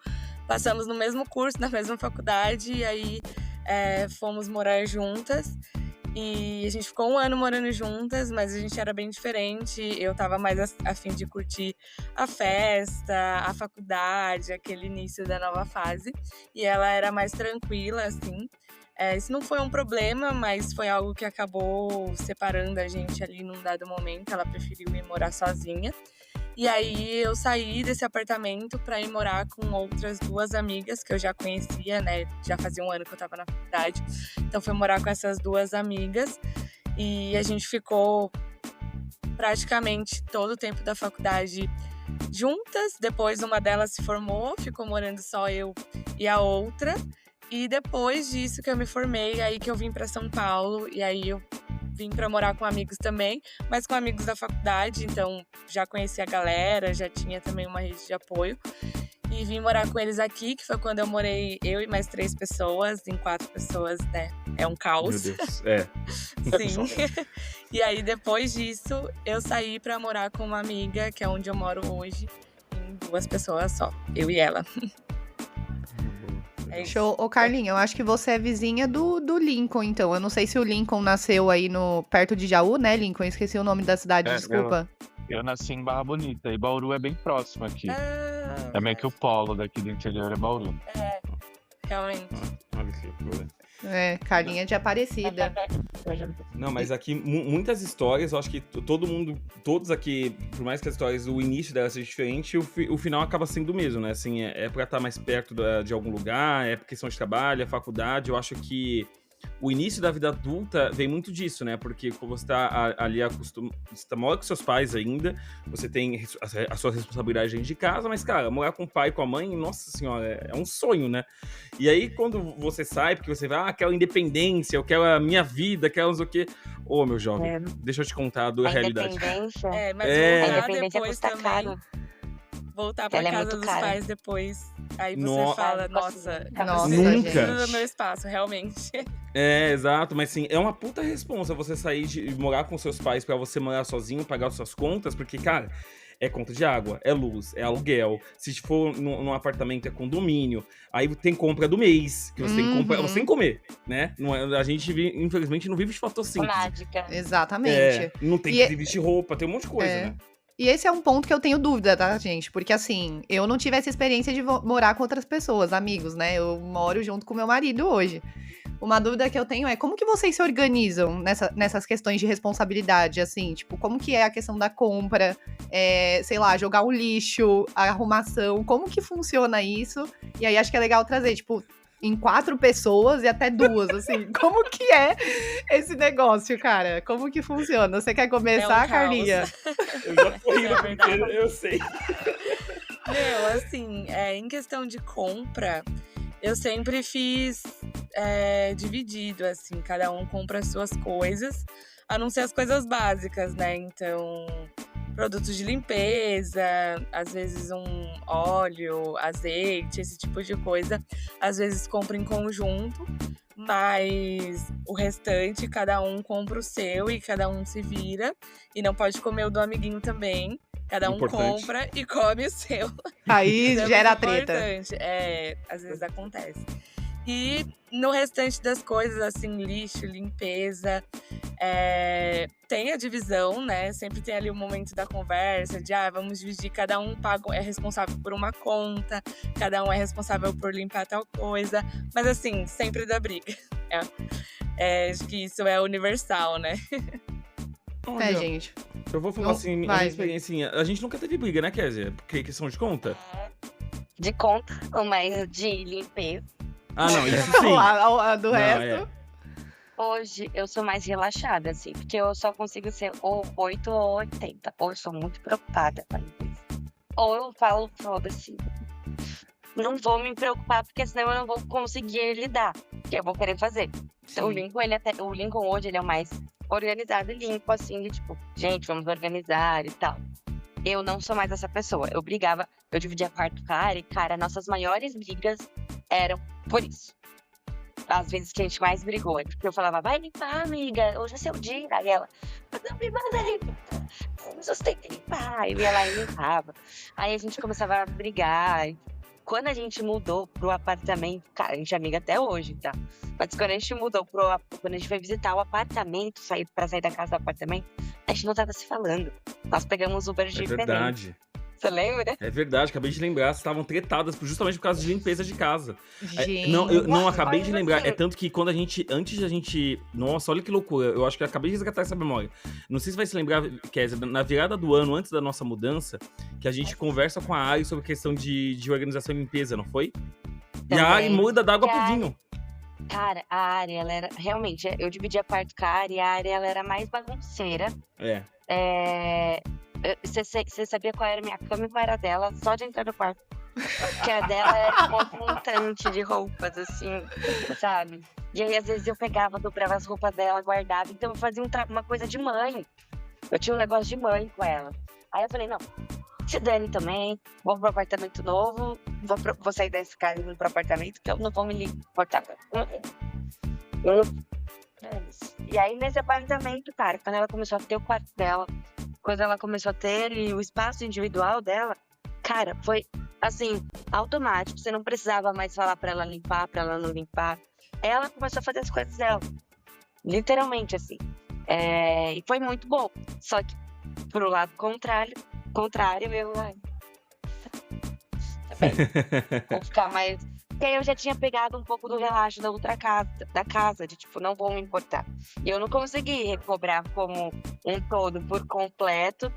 passamos no mesmo curso, na mesma faculdade, e aí fomos morar juntas. E a gente ficou 1 ano morando juntas, mas a gente era bem diferente. Eu tava mais a fim de curtir a festa, a faculdade, aquele início da nova fase. E ela era mais tranquila, assim. Isso não foi um problema, mas foi algo que acabou separando a gente ali num dado momento. Ela preferiu ir morar sozinha. E aí eu saí desse apartamento para ir morar com outras 2 amigas que eu já conhecia, né? Já fazia 1 ano que eu tava na faculdade. Então fui morar com essas 2 amigas e a gente ficou praticamente todo o tempo da faculdade juntas. Depois uma delas se formou, ficou morando só eu e a outra. E depois disso que eu me formei, aí que eu vim para São Paulo e aí eu vim para morar com amigos também, mas com amigos da faculdade, então já conheci a galera, já tinha também uma rede de apoio. E vim morar com eles aqui, que foi quando eu morei, eu e mais 3 pessoas, em 4 pessoas, né? É um caos. Meu Deus, Sim. E aí, depois disso, eu saí para morar com uma amiga, que é onde eu moro hoje, em 2 pessoas só, eu e ela. É isso. Show. Ô, Carlinha, eu acho que você é vizinha do Lincoln, então. Eu não sei se o Lincoln nasceu aí perto de Jaú, né, Lincoln? Eu esqueci o nome da cidade, desculpa. Eu nasci em Barra Bonita, e Bauru é bem próximo aqui. É meio que o polo daqui do interior é Bauru. Realmente. Olha que loucura. Carlinha de Aparecida. Não, mas aqui muitas histórias, eu acho que todos aqui, por mais que as histórias, o início delas seja diferente, o final acaba sendo o mesmo, né? Assim, é pra estar mais perto de algum lugar, é por questão de trabalho, é faculdade. Eu acho que o início da vida adulta vem muito disso, né? Porque como você tá ali você mora com seus pais ainda, você tem a sua responsabilidade dentro de casa, mas, cara, morar com o pai e com a mãe, nossa senhora, é um sonho, né? E aí, quando você sai, porque você vai, aquela independência, eu quero a minha vida, quero não sei o quê. Ô, meu jovem, deixa eu te contar a dura realidade. Independência. Mas A voltar independência depois custa também. caro. Voltar pra Ela é casa muito dos cara. pais depois. Aí você Nossa. fala, nossa, Nossa, você Nunca. precisa do meu espaço, realmente. Exato, mas sim, é uma puta responsa você sair de morar com seus pais pra você morar sozinho, pagar suas contas, porque, cara, é conta de água, é luz, é aluguel. Se for num apartamento, é condomínio. Aí tem compra do mês, que você tem que comprar, você tem que comer, né? A gente, infelizmente, não vive de fotossíntese. Mágica. Exatamente. Não tem que vestir roupa, tem um monte de coisa, né? E esse é um ponto que eu tenho dúvida, tá, gente? Porque, assim, eu não tive essa experiência de morar com outras pessoas, amigos, né? Eu moro junto com meu marido hoje. Uma dúvida que eu tenho é como que vocês se organizam nessas questões de responsabilidade, assim? Tipo, como que é a questão da compra, sei lá, jogar o lixo, a arrumação, como que funciona isso? E aí acho que é legal trazer, tipo, em 4 pessoas e até 2, assim. Como que é esse negócio, cara? Como que funciona? Você quer começar, Carlinha? Eu já fui eu sei. Meu, assim, em questão de compra, eu sempre fiz dividido, assim. Cada um compra as suas coisas. a não ser as coisas básicas, né? Então, produtos de limpeza, às vezes um óleo, azeite, esse tipo de coisa. Às vezes compra em conjunto, mas o restante, cada um compra o seu e cada um se vira. E não pode comer o do amiguinho também. Cada um Importante. compra e come o seu. Aí Isso é gera muito treta. importante. Às vezes acontece. E no restante das coisas, assim, lixo, limpeza, tem a divisão, né? Sempre tem ali o momento da conversa, de vamos dividir, cada um é responsável por uma conta, cada um é responsável por limpar tal coisa. Mas assim, sempre dá briga. Acho que isso é universal, né? Olha, Gente. eu vou falar Não, assim, a vai, minha experiência, a gente nunca teve briga, né, Kézia? Porque questão de conta. De conta, mas de limpeza. Ah, não, isso sim. A do Não, resto. Hoje eu sou mais relaxada, assim, porque eu só consigo ser ou 8 ou 80. Ou eu sou muito preocupada com a limpeza. Ou eu falo, foda-se, não vou me preocupar, porque senão eu não vou conseguir lidar, que eu vou querer fazer. Então, o Lincoln hoje, ele é o mais organizado e limpo, assim, de tipo, gente, vamos organizar e tal. Eu não sou mais essa pessoa. Eu dividia quarto com a Ari, cara, nossas maiores brigas eram por isso. Às vezes que a gente mais brigou, porque eu falava, vai limpar, amiga, hoje é seu dia. Aí ela, não me manda limpar, você tem que limpar. Eu ia lá e limpava. Aí a gente começava a brigar. Quando a gente mudou pro apartamento, cara, a gente é amiga até hoje, tá? Mas quando a gente mudou quando a gente foi visitar o apartamento, pra sair da casa do apartamento, a gente não tava se falando. Nós pegamos Uber É diferente. verdade. Você lembra? É verdade, acabei de lembrar, vocês estavam tretadas justamente por causa de limpeza de casa. Gente. Não, eu não acabei de Olha lembrar. você. É tanto que quando antes de a gente. Nossa, olha que loucura. Eu acho que eu acabei de resgatar essa memória. Não sei se vai se lembrar, Kézia, na virada do ano, antes da nossa mudança, que a gente conversa com a Ari sobre questão de organização e limpeza, não foi? E a Ari Também. muda d'água E a pro Ari- vinho. Cara, a Ari, ela era. Realmente, eu dividia quarto com a Ari, e a Ari, ela era mais bagunceira. Você sabia qual era a minha cama e qual era a dela, só de entrar no quarto. Porque a dela era um montante de roupas, assim, sabe? E aí, às vezes, eu pegava, dobrava as roupas dela, guardava. Então, eu fazia uma coisa de mãe. Eu tinha um negócio de mãe com ela. Aí eu falei, não, se dane também, vou pro apartamento novo, vou sair desse casa e vou pro apartamento, que eu não vou me importar. E aí, nesse apartamento, cara, quando ela começou a ter o quarto dela, quando ela começou a ter o espaço individual dela, cara, foi, assim, automático. Você não precisava mais falar pra ela limpar, pra ela não limpar. Ela começou a fazer as coisas dela. Literalmente, assim. E foi muito bom. Só que, pro lado contrário, eu... Tá bem. Vou ficar mais... Porque aí eu já tinha pegado um pouco do relaxo da casa, de tipo, não vou me importar. E eu não consegui recobrar como um todo, por completo,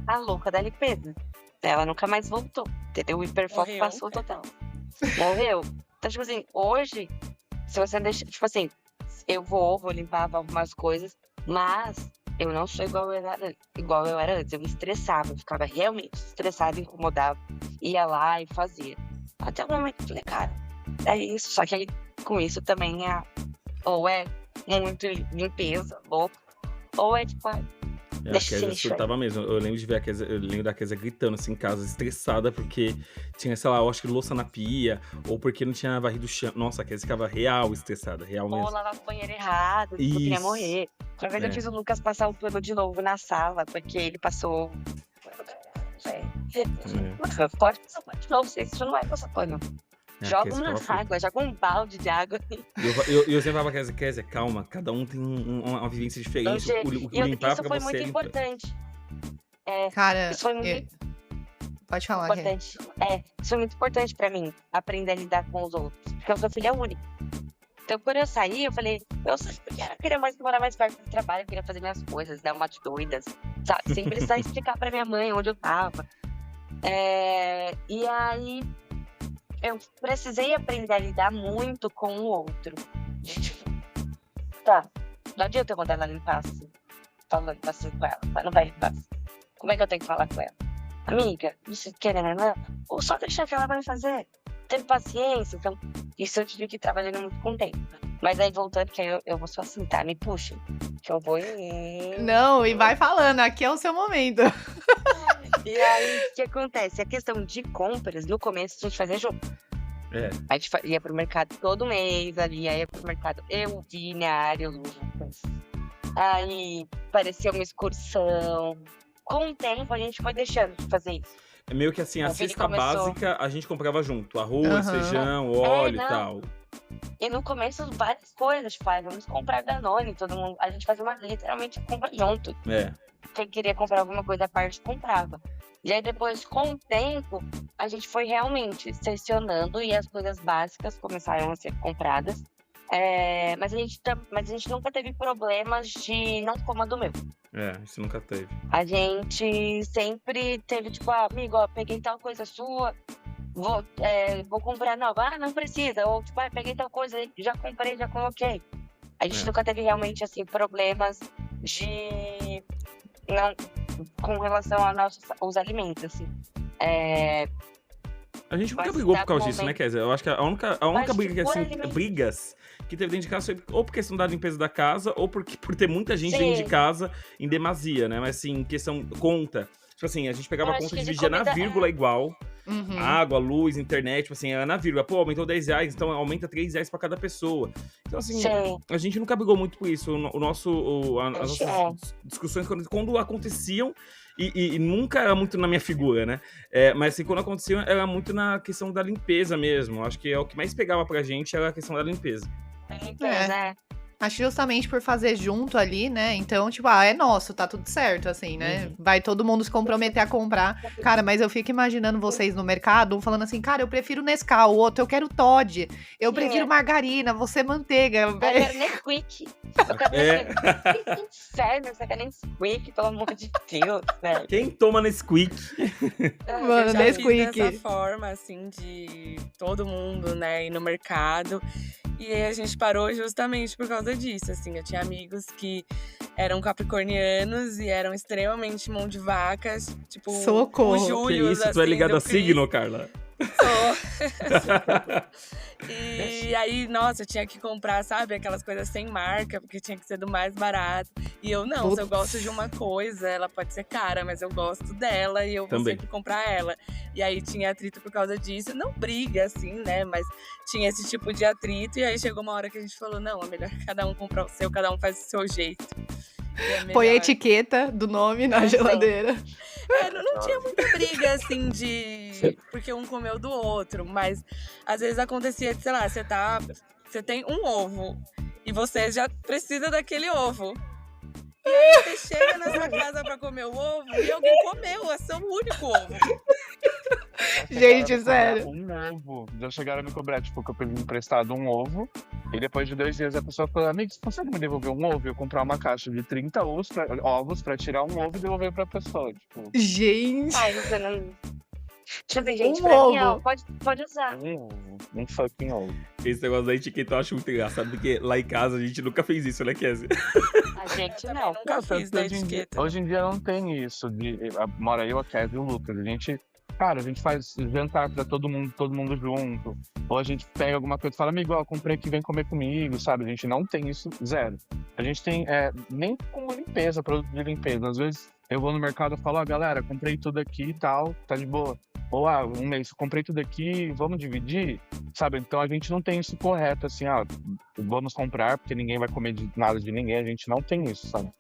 a louca da limpeza. Ela nunca mais voltou, entendeu? O hiperfoco Morreu. passou total. Morreu. Então, tipo assim, hoje, se você deixa, tipo assim, eu vou limpar algumas coisas, mas eu não sou igual eu era antes. Eu me estressava, eu ficava realmente estressada, incomodava. Ia lá e fazia. Até o momento que eu falei, cara, é isso. Só que aí, com isso também ou é muito limpeza, louco, ou é tipo, A deixa esse Kézia lixo aí. surtava mesmo. Eu lembro de ver a Kézia, eu lembro da Kézia gritando assim em casa, estressada, porque tinha, sei lá, eu acho que louça na pia, ou porque não tinha varrido o chão. Nossa, a Kézia ficava real estressada, real Ou mesmo. lavar o banheiro errado, tipo, eu queria Isso. morrer. Uma vez eu É. fiz o Lucas passar o pano de novo na sala, porque ele passou. Pode passar pano de novo, você não vai passar pano. É, a Joga Kézia uma ficava água, joga um balde de água. Eu sempre falava pra Kézia, calma, cada um tem uma vivência diferente. O que limpar Isso pra foi você muito limpa. importante. Cara, Isso foi muito pode falar, Ké. importante. Isso foi muito importante pra mim, aprender a lidar com os outros. Porque eu sou filha única. Então, quando eu saí, eu falei, eu queria morar mais perto do trabalho, eu queria fazer minhas coisas, dar uma de doidas, sabe? Sem precisar explicar pra minha mãe onde eu tava. E aí, eu precisei aprender a lidar muito com o outro. Tá, não adianta eu mandar ela limpar assim, falando assim com ela, ela não vai limpar assim. Como é que eu tenho que falar com ela? Amiga, isso querendo, né? Ou só deixar que ela vai fazer. Ter paciência. Então, isso eu tive que ir trabalhando muito com o tempo. Mas aí voltando, que aí eu vou só assim, tá? Me puxa. Que eu vou Não, e vai falando, aqui é o seu momento. E aí, o que acontece? A questão de compras, no começo, a gente fazia junto. É. A gente ia pro mercado todo mês ali, aí ia pro mercado eu, Vini, a Ari, o Lucas. Aí parecia uma excursão. Com o tempo, a gente foi deixando de fazer isso. É meio que assim, a O Vini cesta começou- básica a gente comprava junto. Arroz, Aham. feijão, óleo e não. tal. E no começo, várias coisas, tipo, vamos comprar Danone, todo mundo. A gente fazia literalmente compra junto. É. Quem queria comprar alguma coisa à parte, comprava. E aí depois, com o tempo, a gente foi realmente selecionando e as coisas básicas começaram a ser compradas. Mas a gente nunca teve problemas de não coma do meu. É, isso nunca teve. A gente sempre teve, tipo, amigo, ó, peguei tal coisa sua, vou comprar nova. Não precisa. Ou, tipo, peguei tal coisa, já comprei, já coloquei. A gente nunca teve realmente, assim, problemas de... Não, com relação aos alimentos, assim. A gente nunca Mas brigou dá por causa pra disso, né, momento. Kézia? Eu acho que a única Mas briga que, por assim, alimento. brigas que teve dentro de casa foi ou por questão da limpeza da casa, ou por ter muita gente dentro de Sim. casa em demasia, né? Mas assim, questão conta. Tipo assim, a gente pegava Eu a acho conta e que de dividia na comida, vírgula igual. Uhum. Água, luz, internet, tipo assim, era na vírgula. Pô, aumentou R$10, então aumenta R$3 pra cada pessoa. Então, assim, Sim. a gente nunca brigou muito por isso. As Acho- nossas discussões, quando aconteciam, e nunca era muito na minha figura, né? Mas assim, quando aconteciam, era muito na questão da limpeza mesmo. Acho que é o que mais pegava pra gente, era a questão da limpeza. Né? Acho que justamente por fazer junto ali, né? Então, tipo, é nosso, tá tudo certo, assim, né? Uhum. Vai todo mundo se comprometer a comprar. Cara, mas eu fico imaginando vocês no mercado, um falando assim, cara, eu prefiro Nescau, o outro eu quero Toddy, eu prefiro margarina, você manteiga. Eu quero Nesquik. Eu quero Nesquik. Que inferno, você quer Nesquik, pelo amor de Deus, velho. Quem toma Nesquik? Mano, Eu já Nesquik. fiz dessa forma, assim, de todo mundo, né, ir no mercado. E aí a gente parou justamente por causa disso, assim. Eu tinha amigos que eram capricornianos e eram extremamente mão de vacas. Tipo, Socorro. o Que Júlio, isso, tu é ligado a signo, Carla? E aí, nossa, eu tinha que comprar, sabe, aquelas coisas sem marca, porque tinha que ser do mais barato. E eu não, se eu gosto de uma coisa, ela pode ser cara, mas eu gosto dela e eu vou Também. sempre comprar ela. E aí tinha atrito por causa disso, não briga assim, né, mas tinha esse tipo de atrito. E aí chegou uma hora que a gente falou, não, é melhor cada um comprar o seu, cada um faz o seu jeito. E é Põe a melhor. etiqueta do nome na Sim. geladeira. Não tinha muita briga, assim, de... Porque um comeu do outro, mas às vezes acontecia, sei lá, você tem um ovo e você já precisa daquele ovo. E aí você chega na sua casa pra comer o ovo e alguém comeu, é seu único ovo. Gente, Já chegaram a me sério. cobrar Um ovo. Já chegaram a me cobrar, tipo, que eu peguei emprestado um ovo. E depois de 2 dias a pessoa falou, amigo, você consegue me devolver um ovo? Eu comprar uma caixa de 30 ovos pra tirar um ovo e devolver pra pessoa. Tipo, Gente. Ai, você não... Tipo assim, gente, Um pra mim, ó, ovo. pode usar. um ovo. Um fucking ovo. Esse negócio da etiqueta eu acho muito engraçado, porque lá em casa a gente nunca fez isso, né, Kézia? A gente também não. nunca fiz da etiqueta. Hoje em dia não tem isso. Mora eu, a Kézia e o Lucas. A gente faz jantar pra todo mundo junto. Ou a gente pega alguma coisa e fala, amigo, ó, comprei aqui, vem comer comigo, sabe? A gente não tem isso, zero. A gente tem, nem como limpeza, produto de limpeza. Às vezes eu vou no mercado e falo, ó, galera, comprei tudo aqui e tal, tá de boa. Ou, um mês, comprei tudo aqui, vamos dividir, sabe? Então a gente não tem isso correto, assim, vamos comprar, porque ninguém vai comer nada de ninguém, a gente não tem isso, sabe?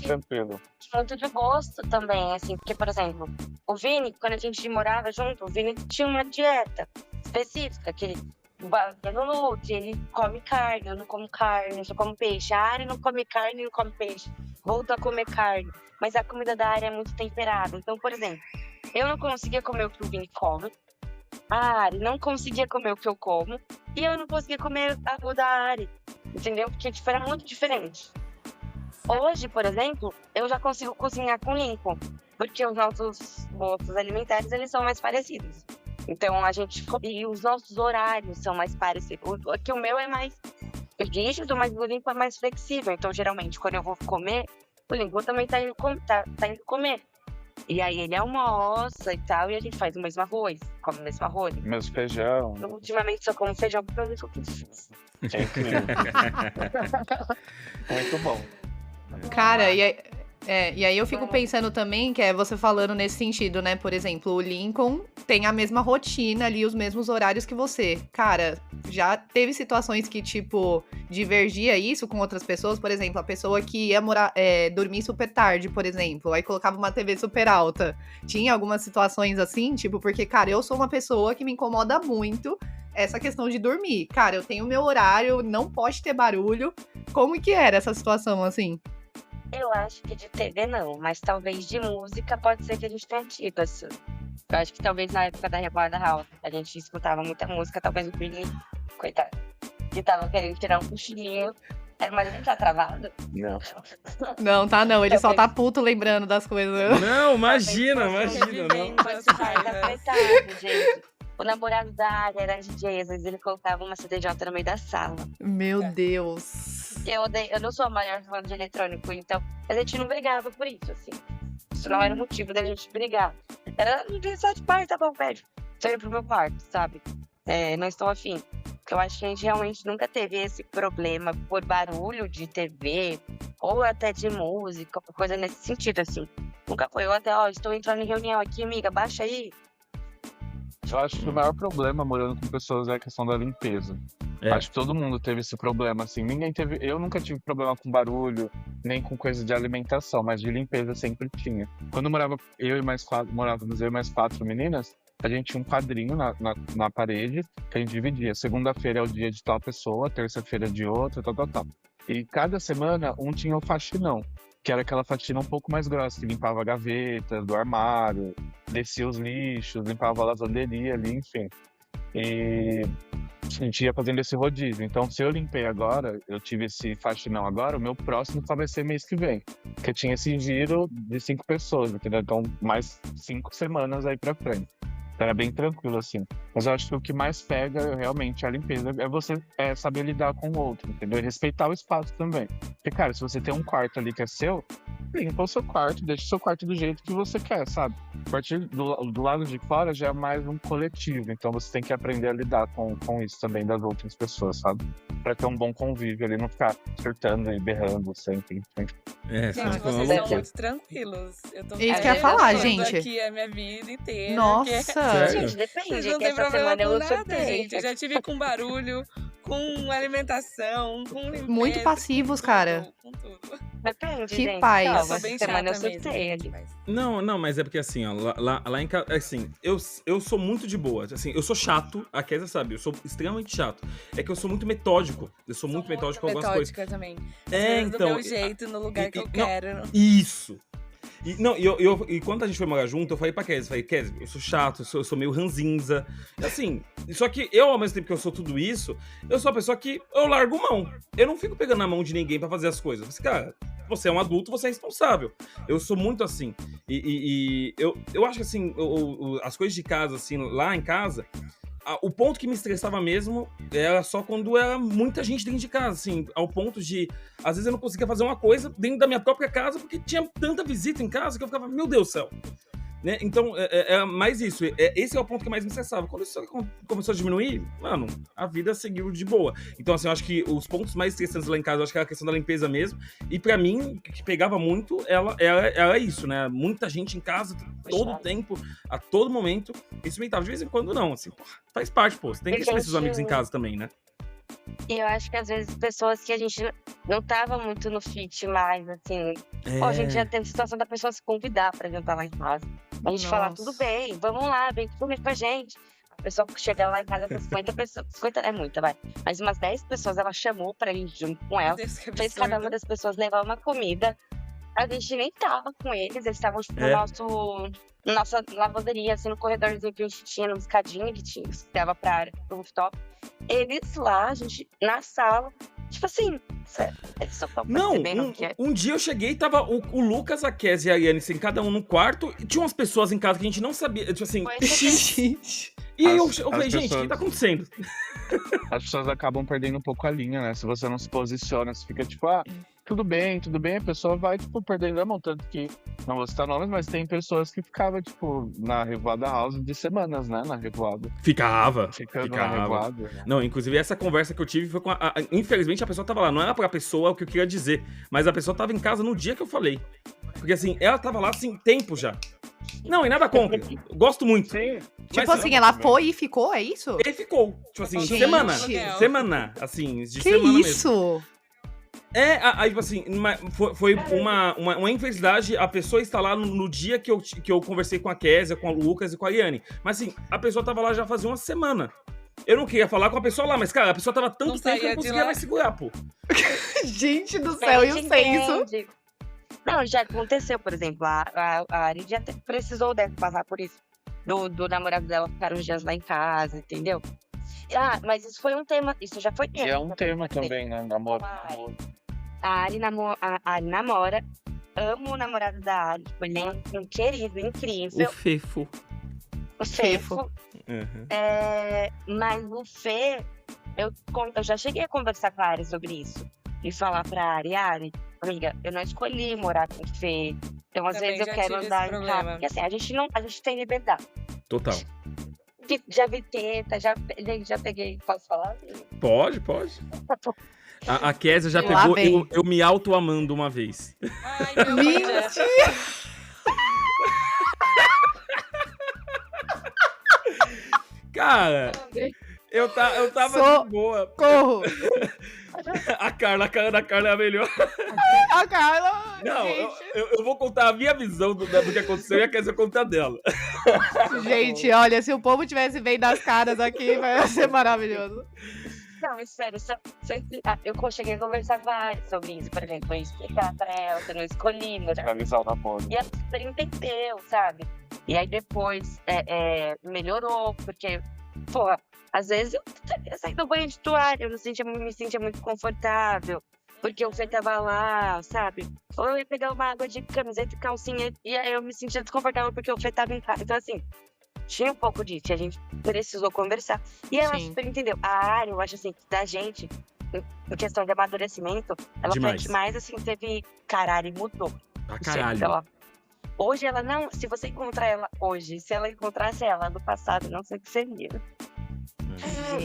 Tranquilo. Fruto de gosto também, assim, porque, por exemplo, o Vini, quando a gente morava junto, o Vini tinha uma dieta específica, que ele no Nutri, ele come carne, eu não como carne, eu só como peixe. A Ari não come carne, não come peixe. Voltou a comer carne. Mas a comida da Ari é muito temperada. Então, por exemplo, eu não conseguia comer o que o Vini come, a Ari não conseguia comer o que eu como, e eu não conseguia comer o da Ari, entendeu? Porque tipo, era muito diferente. Hoje, por exemplo, eu já consigo cozinhar com limpo, porque os nossos gostos alimentares, eles são mais parecidos. Então, e os nossos horários são mais parecidos. Aqui o meu é mais rígido, mas o limpo é mais flexível. Então, geralmente, quando eu vou comer, o limpo também tá indo comer. E aí ele almoça e tal, e a gente faz o mesmo arroz, come o mesmo arroz. Mesmo feijão. Eu, ultimamente só como feijão porque eu não sou difícil. É incrível. Muito bom. Cara, e aí eu fico pensando também que é você falando nesse sentido, né? Por exemplo, o Lincoln tem a mesma rotina ali, os mesmos horários que você. Cara, já teve situações que, tipo, divergia isso com outras pessoas? Por exemplo, a pessoa que ia dormir super tarde, por exemplo, aí colocava uma TV super alta. Tinha algumas situações assim, tipo, porque, cara, eu sou uma pessoa que me incomoda muito essa questão de dormir. Cara, eu tenho meu horário, não pode ter barulho. Como que era essa situação, assim? Eu acho que de TV não, mas talvez de música pode ser que a gente tenha tido, assim. Eu acho que talvez na época da Reborn House a gente escutava muita música, talvez o Billy, coitado, que tava querendo tirar um cochilinho. Mas a gente tá travado? Não. Não, tá não. Ele só tá puto lembrando das coisas. Não, imagina, não. Mas tá coitado, gente. O namorado da área era DJ, às vezes ele colocava uma CDJ no meio da sala. Meu Deus. Eu não sou a maior fã de eletrônico, então a gente não brigava por isso, assim. Isso não era motivo da gente brigar. Era um dia só de pai, tá bom, velho. Tô indo pro meu quarto, sabe? Não estou afim. Porque eu acho que a gente realmente nunca teve esse problema por barulho de TV ou até de música, coisa nesse sentido, assim. Nunca foi. Eu até, estou entrando em reunião aqui, amiga, baixa aí. Eu acho que o maior problema morando com pessoas é a questão da limpeza. Acho que todo mundo teve esse problema, assim. Eu nunca tive problema com barulho, nem com coisa de alimentação, mas de limpeza sempre tinha. Quando morávamos eu e mais 4 meninas, a gente tinha um quadrinho na parede que a gente dividia. Segunda-feira é o dia de tal pessoa, terça-feira é de outra, tal. E cada semana um tinha o faxinão, que era aquela faxina um pouco mais grossa, que limpava a gaveta do armário, descia os lixos, limpava a lavanderia ali, enfim. E a gente ia fazendo esse rodízio. Então, se eu limpei agora, eu tive esse faxinão agora, o meu próximo só vai ser mês que vem. Porque tinha esse giro de 5 pessoas, entendeu? Então, mais 5 semanas aí pra frente. Então, era bem tranquilo, assim. Mas eu acho que o que mais pega, realmente, a limpeza é você saber lidar com o outro, entendeu? E respeitar o espaço também. Porque, cara, se você tem um quarto ali que é seu, limpa o seu quarto, deixa o seu quarto do jeito que você quer, sabe? A partir do lado de fora já é mais um coletivo, então você tem que aprender a lidar com isso também das outras pessoas, sabe? Pra ter um bom convívio ali, não ficar surtando e berrando sempre. Gente, vocês são muito tranquilos. Eu tô Isso que eu ia falar, gente. Aqui a minha vida inteira. Nossa! Gente, depende. Vocês não Que tem essa problema semana com eu nada, surtei. gente. Eu já tive com barulho, com alimentação, com limpeza. Muito passivos, com cara. tudo, com tudo. Depende, Que gente. paz. Não, Eu sou essa bem semana eu chata mesmo, surtei gente, ali. mas... Não, mas é porque assim, ó, lá em casa, assim, eu sou muito de boa, assim, eu sou chato, a Kézia sabe, eu sou extremamente chato. É que eu sou muito metódico, eu sou muito metódico com algumas coisas. metódica também. As É, coisas então, do meu jeito, no lugar que eu não, quero. Isso! E quando a gente foi morar junto, eu falei pra Kézia, eu sou chato, eu sou meio ranzinza. Assim, só que eu, ao mesmo tempo que eu sou tudo isso, eu sou a pessoa que eu largo mão. Eu não fico pegando na mão de ninguém pra fazer as coisas. Mas, cara, você é um adulto, você é responsável. Eu sou muito assim. Eu acho que, assim, as coisas de casa, assim, lá em casa, o ponto que me estressava mesmo era só quando era muita gente dentro de casa, assim, ao ponto de, às vezes eu não conseguia fazer uma coisa dentro da minha própria casa, porque tinha tanta visita em casa que eu ficava, meu Deus do céu. Né? Então, é mais isso. Esse é o ponto que mais me estressava. Quando isso começou a diminuir, mano, a vida seguiu de boa. Então, assim, eu acho que os pontos mais estressantes lá em casa, eu acho que era a questão da limpeza mesmo. E pra mim, o que pegava muito, era isso, né? Muita gente em casa, todo o tempo, a todo momento. Isso me irritava. De vez em quando, não. Assim, faz parte, pô. Você tem que receber seus amigos em casa também, né? E eu acho que às vezes pessoas que a gente não tava muito no fit mais, assim. Pô, a gente já teve situação da pessoa se convidar pra jantar lá em casa. A gente falar, tudo bem, vamos lá, vem comer com a gente. A pessoa chega lá em casa com 50 pessoas. 50 é muita, vai. Mas umas 10 pessoas ela chamou pra ir junto com ela. Deus, que Fez cada uma absurdo. das pessoas levar uma comida. A gente nem tava com eles estavam tipo, no nossa lavanderia, assim, no corredorzinho que a gente tinha, no escadinha que tinha, que dava pra área, pro rooftop. Eles lá, a gente, na sala, tipo assim, eles só estão percebendo que é. Um dia eu cheguei e tava o Lucas, a Kézia e a Ariane, assim, cada um no quarto, e tinha umas pessoas em casa que a gente não sabia, tipo assim... Foi esse Gente. E aí eu As falei, gente, o que pessoas- tá acontecendo? As pessoas acabam perdendo um pouco a linha, né? Se você não se posiciona, você fica tipo, tudo bem, a pessoa vai, tipo, perdendo a mão. Tanto que, não vou citar nomes, mas tem pessoas que ficavam, tipo, na Revoada House de semanas, né? Na Revoada. Ficando na Revoada. Né? Não, inclusive essa conversa que eu tive foi com infelizmente a pessoa tava lá, não era pra pessoa o que eu queria dizer, mas a pessoa tava em casa no dia que eu falei. Porque assim, ela tava lá assim, tempo já. Não, e nada contra. Eu gosto muito. Sim. Tipo assim, ela foi e ficou, é isso? Ele ficou. Tipo assim, Gente. semana. Assim, de Que semana isso? mesmo. Aí, tipo assim, foi uma infelicidade a pessoa estar lá no dia que eu conversei com a Kézia, com o Lucas e com a Ariane. Mas assim, a pessoa tava lá já fazia uma semana. Eu não queria falar com a pessoa lá, mas cara, a pessoa tava tanto Não tempo que eu saía não de conseguia lá. mais segurar, pô. Gente do céu, e o senso? Entende? Não, já aconteceu, por exemplo, a Ari já deve passar por isso. Do namorado dela ficar uns dias lá em casa, entendeu? Mas isso foi um tema, isso já foi tema. E é um tema também, né? Namoro. A Ari namora, amo o namorado da Ari, tipo, ele é um querido, incrível. O Fefo. O Fefo. Uhum. Mas o Fê, eu já cheguei a conversar com a Ari sobre isso. E falar pra Ari, amiga, eu não escolhi morar com o Fê. Então, às Também vezes, eu já quero tive andar esse em casa. problema. Porque assim, a gente tem liberdade. Total. Já vi teta, já peguei. Posso falar? Pode. A Kézia já Lá pegou vem. eu me auto-amando uma vez. Ai, meu Deus. Mentira! Cara, eu tava Sou- de boa. Corro! A cara da Carla é a melhor. A Carla! Não, gente. eu vou contar a minha visão do que aconteceu e a Kézia conta dela. Gente, olha, se o povo tivesse vendo as caras aqui, vai ser maravilhoso. Não, é sério, eu cheguei a conversar com a Ari sobre isso, por exemplo, eu ia explicar pra ela que eu não escolhi morar. Realizar o namoro. E ela super entendeu, sabe? E aí depois melhorou, porque, pô, às vezes eu saí do banho de toalha, eu não me sentia muito confortável, porque o Fê tava lá, sabe? Ou eu ia pegar uma água de camiseta e calcinha, e aí eu me sentia desconfortável porque o Fê tava em casa. Então, assim, tinha um pouco disso, e a gente precisou conversar. E ela Sim. super entendeu. A Ari, eu acho assim, da gente, em questão de amadurecimento, ela foi a Demais. que mais, assim, teve caralho e mudou. Pra Então, caralho. hoje ela não. Se você encontrar ela hoje, se ela encontrasse ela do passado, não sei o que seria.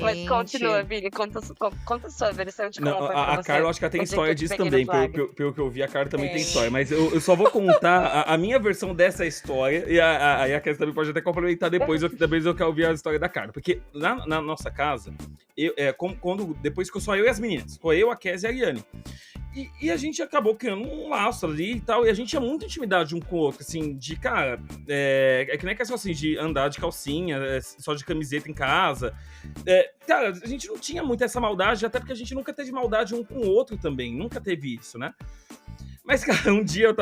Mas continua, Vini, conta a sua versão de como Não, foi pra a você. Carla, acho que ela tem o dia história que eu te disso peguei também. no flagra. Pelo que eu vi, a Carla também tem Tem. história. Mas eu só vou contar a minha versão dessa história. E a Kézia também pode até complementar depois. Depois eu quero ouvir a história da Carla. Porque na nossa casa, depois que só eu e as meninas, ficou eu, a Kézia e a Ariane. E a gente acabou criando um laço ali e tal. E a gente tinha muita intimidade um com o outro, assim, de, cara, que nem é questão assim, de andar de calcinha, só de camiseta em casa. Cara, a gente não tinha muito essa maldade, até porque a gente nunca teve maldade um com o outro também. Nunca teve isso, né? Mas, cara, um dia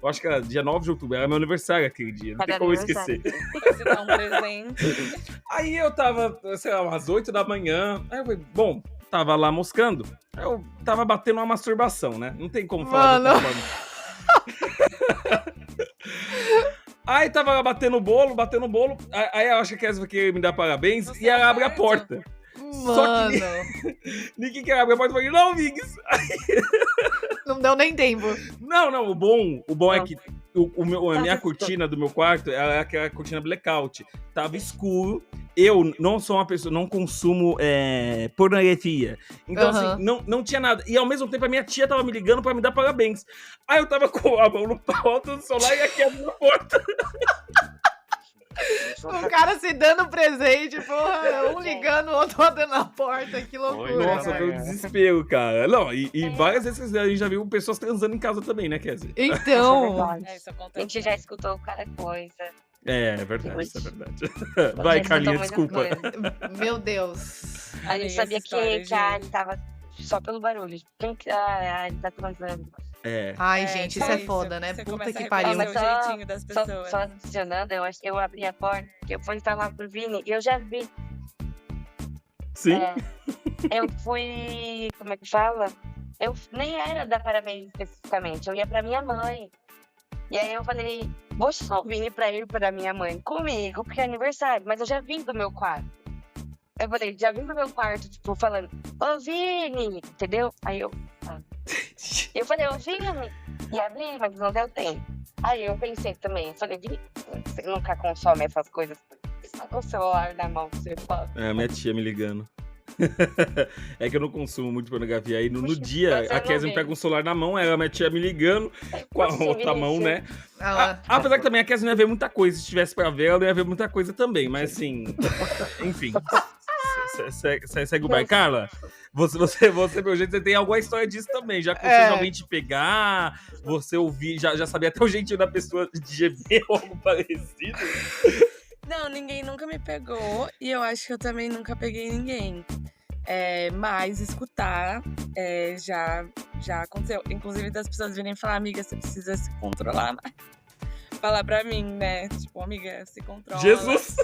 eu acho que era dia 9 de outubro, era meu aniversário aquele dia, não tem como eu esquecer. Pra se dar um presente. Aí eu tava, sei lá, umas 8 da manhã, aí eu falei, bom, tava lá moscando, aí eu tava batendo uma masturbação, né? Não tem como falar de outra forma. Aí tava lá batendo bolo, aí eu acho que a Kézia queria me dar parabéns, Você e ela é abre a certo. porta. Só que ninguém quer abrir a porta, eu falei, não, Viggs. Não deu nem tempo. Não, o bom é que a minha Tá cortina do meu quarto é aquela cortina blackout. Tava escuro. Eu não sou uma pessoa, não consumo pornografia. Então, assim, não tinha nada. E ao mesmo tempo a minha tia tava me ligando pra me dar parabéns. Aí eu tava com a mão no pau do celular e aqui abriu a porta. O cara se dando presente, porra. Um ligando, o outro dando a porta. Que loucura. Nossa, velho. foi um desespero, cara. Não, e várias vezes a gente já viu pessoas transando em casa também, né, Kézia? Então. Isso A acontece. gente já escutou cada coisa. É verdade, isso é verdade. Já Vai, escutou Carlinha, muitas desculpa. coisas. Meu Deus. A gente Amei sabia essa história, que a Ari gente. tava só pelo barulho. Quem que a Ari tá transando? Ai, gente, isso é isso. foda, né? Você Puta começa que a pariu. reconhecer Mas o só- jeitinho das Só pessoas. adicionando, eu abri a porta, eu fui falar pro Vini e eu já vi. Sim. Eu fui. Como é que fala? Eu nem era dar parabéns especificamente, eu ia pra minha mãe. E aí eu falei, vou chamar o Vini pra ir pra minha mãe comigo, porque é aniversário, mas eu já vim do meu quarto. Eu falei, já vim do meu quarto, tipo, falando, ô Vini, entendeu? Aí eu. E eu falei, eu vim e abri, mas não deu tempo. Aí eu pensei também, eu falei, Gui, você nunca consome essas coisas só com o celular na mão, você fala. É, minha tia me ligando. É que eu não consumo muito pornografia. Aí no Puxa, dia, mas eu a não Kézia me vi. pega um celular na mão, ela, minha tia me ligando com a Puxa, outra mão, Vinícius. né? Ela- Apesar que também a Kézia não ia ver muita coisa. Se tivesse pra ver, ela não ia ver muita coisa também. Mas assim, enfim. Segue o baile. Carla, você, pelo jeito, você tem alguma história disso também. Já aconteceu de alguém te pegar, você ouvir, já sabia até o jeitinho da pessoa de gemer ou algo parecido. Não, ninguém nunca me pegou e eu acho que eu também nunca peguei ninguém. Mas escutar já aconteceu. Inclusive das pessoas virem falar, amiga, você precisa se controlar mais. Falar pra mim, né? Tipo, amiga, se controla. Jesus!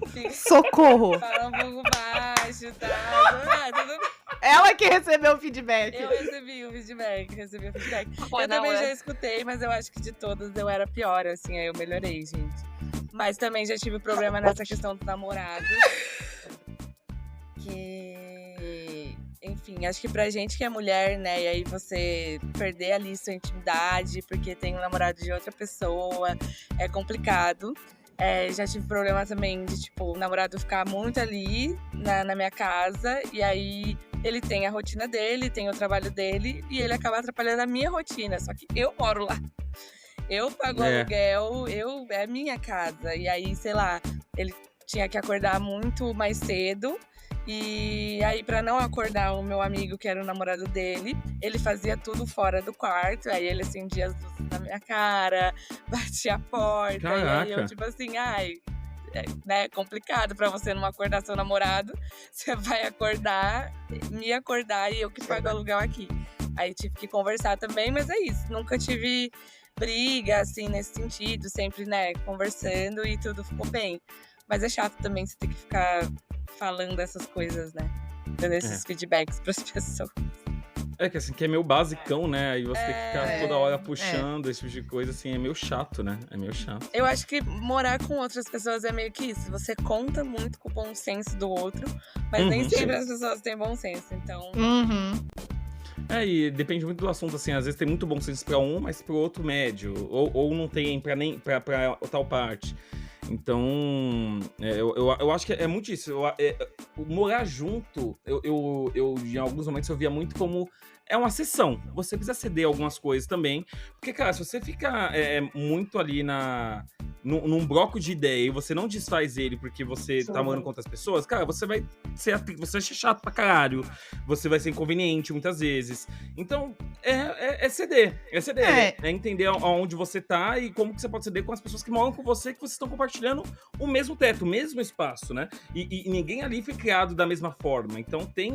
Fica- Socorro! Fala um pouco baixo, tá? Tudo bem. Ela que recebeu o feedback. Eu recebi o feedback. Pô, Eu não, também é. já escutei, mas eu acho que de todas eu era pior, assim, aí eu melhorei, gente. Mas também já tive problema nessa questão dos namorados. Que, enfim, acho que pra gente que é mulher, né, e aí você perder ali sua intimidade porque tem um namorado de outra pessoa, é complicado. Já tive problema também de, tipo, o namorado ficar muito ali na minha casa e aí ele tem a rotina dele, tem o trabalho dele e ele acaba atrapalhando a minha rotina, só que eu moro lá. Eu pago aluguel, é minha casa. E aí, sei lá, ele tinha que acordar muito mais cedo. E aí, pra não acordar o meu amigo, que era o namorado dele, ele fazia tudo fora do quarto. Aí ele acendia as luzes na minha cara, batia a porta. Caraca. E aí eu, tipo assim, né, complicado pra você não acordar seu namorado. Você vai me acordar e eu que pago aluguel aqui. Aí tive que conversar também, mas é isso. Nunca tive briga, assim, nesse sentido. Sempre, né, conversando e tudo ficou bem. Mas é chato também você ter que ficar falando essas coisas, né? Dando esses feedbacks pras pessoas. É que assim, que é meio basicão, né? Aí você tem que ficar toda hora puxando esse tipo de coisa, assim, é meio chato, né? É meio chato. Eu acho que morar com outras pessoas é meio que isso. Você conta muito com o bom senso do outro, mas nem sempre as pessoas têm bom senso, então... Uhum. E depende muito do assunto, assim, às vezes tem muito bom senso pra um, mas pro outro médio, ou não tem pra tal parte. Então, eu acho que é muito isso. Morar junto, eu em alguns momentos eu via muito como é uma sessão. Você precisa ceder algumas coisas também. Porque, cara, se você fica muito ali num bloco de ideia e você não desfaz ele porque você tá morando com outras pessoas, cara, você vai ser chato pra caralho. Você vai ser inconveniente muitas vezes. Então, é ceder. É ceder. É entender aonde você tá e como que você pode ceder com as pessoas que moram com você, que vocês estão compartilhando o mesmo teto, o mesmo espaço, né? E ninguém ali foi criado da mesma forma. Então, tem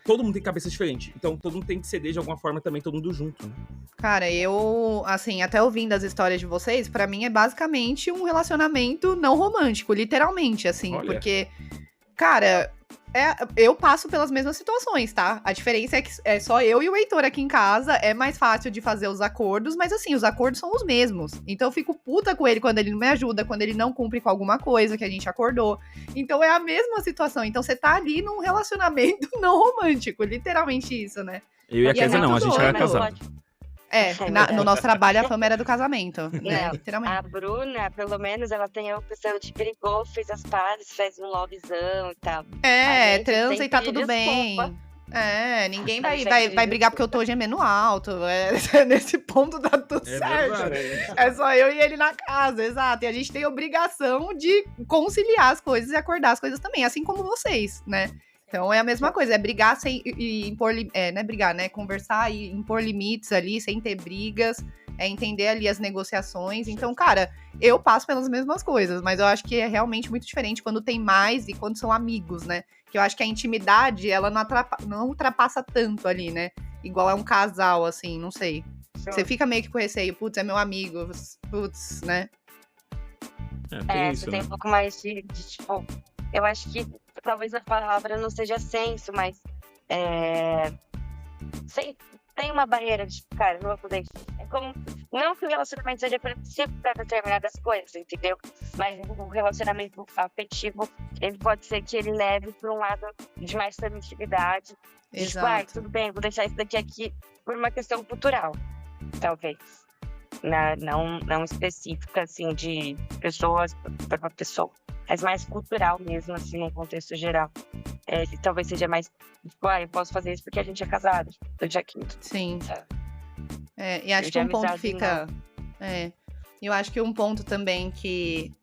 todo mundo tem cabeça diferente. Então, todo mundo tem que ceder de alguma forma também, todo mundo junto, né? Cara, eu, assim, até ouvindo as histórias de vocês, pra mim é basicamente um relacionamento não romântico, literalmente, assim, Olha. porque, cara, eu passo pelas mesmas situações, tá? A diferença é que é só eu e o Heitor aqui em casa, é mais fácil de fazer os acordos, mas assim, os acordos são os mesmos. Então eu fico puta com ele quando ele não me ajuda, quando ele não cumpre com alguma coisa que a gente acordou. Então é a mesma situação. Então você tá ali num relacionamento não romântico, literalmente isso, né? Eu e a E é Kézia não, a muito gente era doido. casado. No nosso trabalho a fama era do casamento, né? Não, Literalmente. a Bruna, pelo menos, ela tem a opção de brigou, fez as pazes, fez um lobbyzão e tal. A gente Transa tem e tá que tudo pedir bem. desculpa. Ninguém A vai, gente vai, tem que vai pedir brigar porque eu tô gemendo alto. Nesse ponto tá tudo certo. verdade. É só eu e ele na casa, exato. E a gente tem obrigação de conciliar as coisas e acordar as coisas também, assim como vocês, né? Então é a mesma coisa, é brigar sem e impor, não é brigar, né? Conversar e impor limites ali, sem ter brigas, é entender ali as negociações. Então, cara, eu passo pelas mesmas coisas, mas eu acho que é realmente muito diferente quando tem mais e quando são amigos, né? Que eu acho que a intimidade, ela não ultrapassa tanto ali, né? Igual é um casal, assim, não sei. Você fica meio que com receio, putz, é meu amigo, putz, né? Tem isso, você tem né? um pouco mais de, tipo, eu acho que talvez a palavra não seja senso, mas tem uma barreira de, cara, não vou poder como, não que o relacionamento seja princípio para determinadas coisas, entendeu? Mas o relacionamento afetivo, ele pode ser que ele leve para um lado de mais permissividade. Tipo, Exato. tudo bem, vou deixar isso daqui aqui por uma questão cultural, talvez. Não específica, assim, de pessoas para uma pessoa. Mas mais cultural mesmo, assim, no contexto geral. Que talvez seja mais, tipo, eu posso fazer isso porque a gente é casado, do dia 5º. Sim. É. E acho Eu que de um ponto amizade, fica. Eu acho que um ponto também que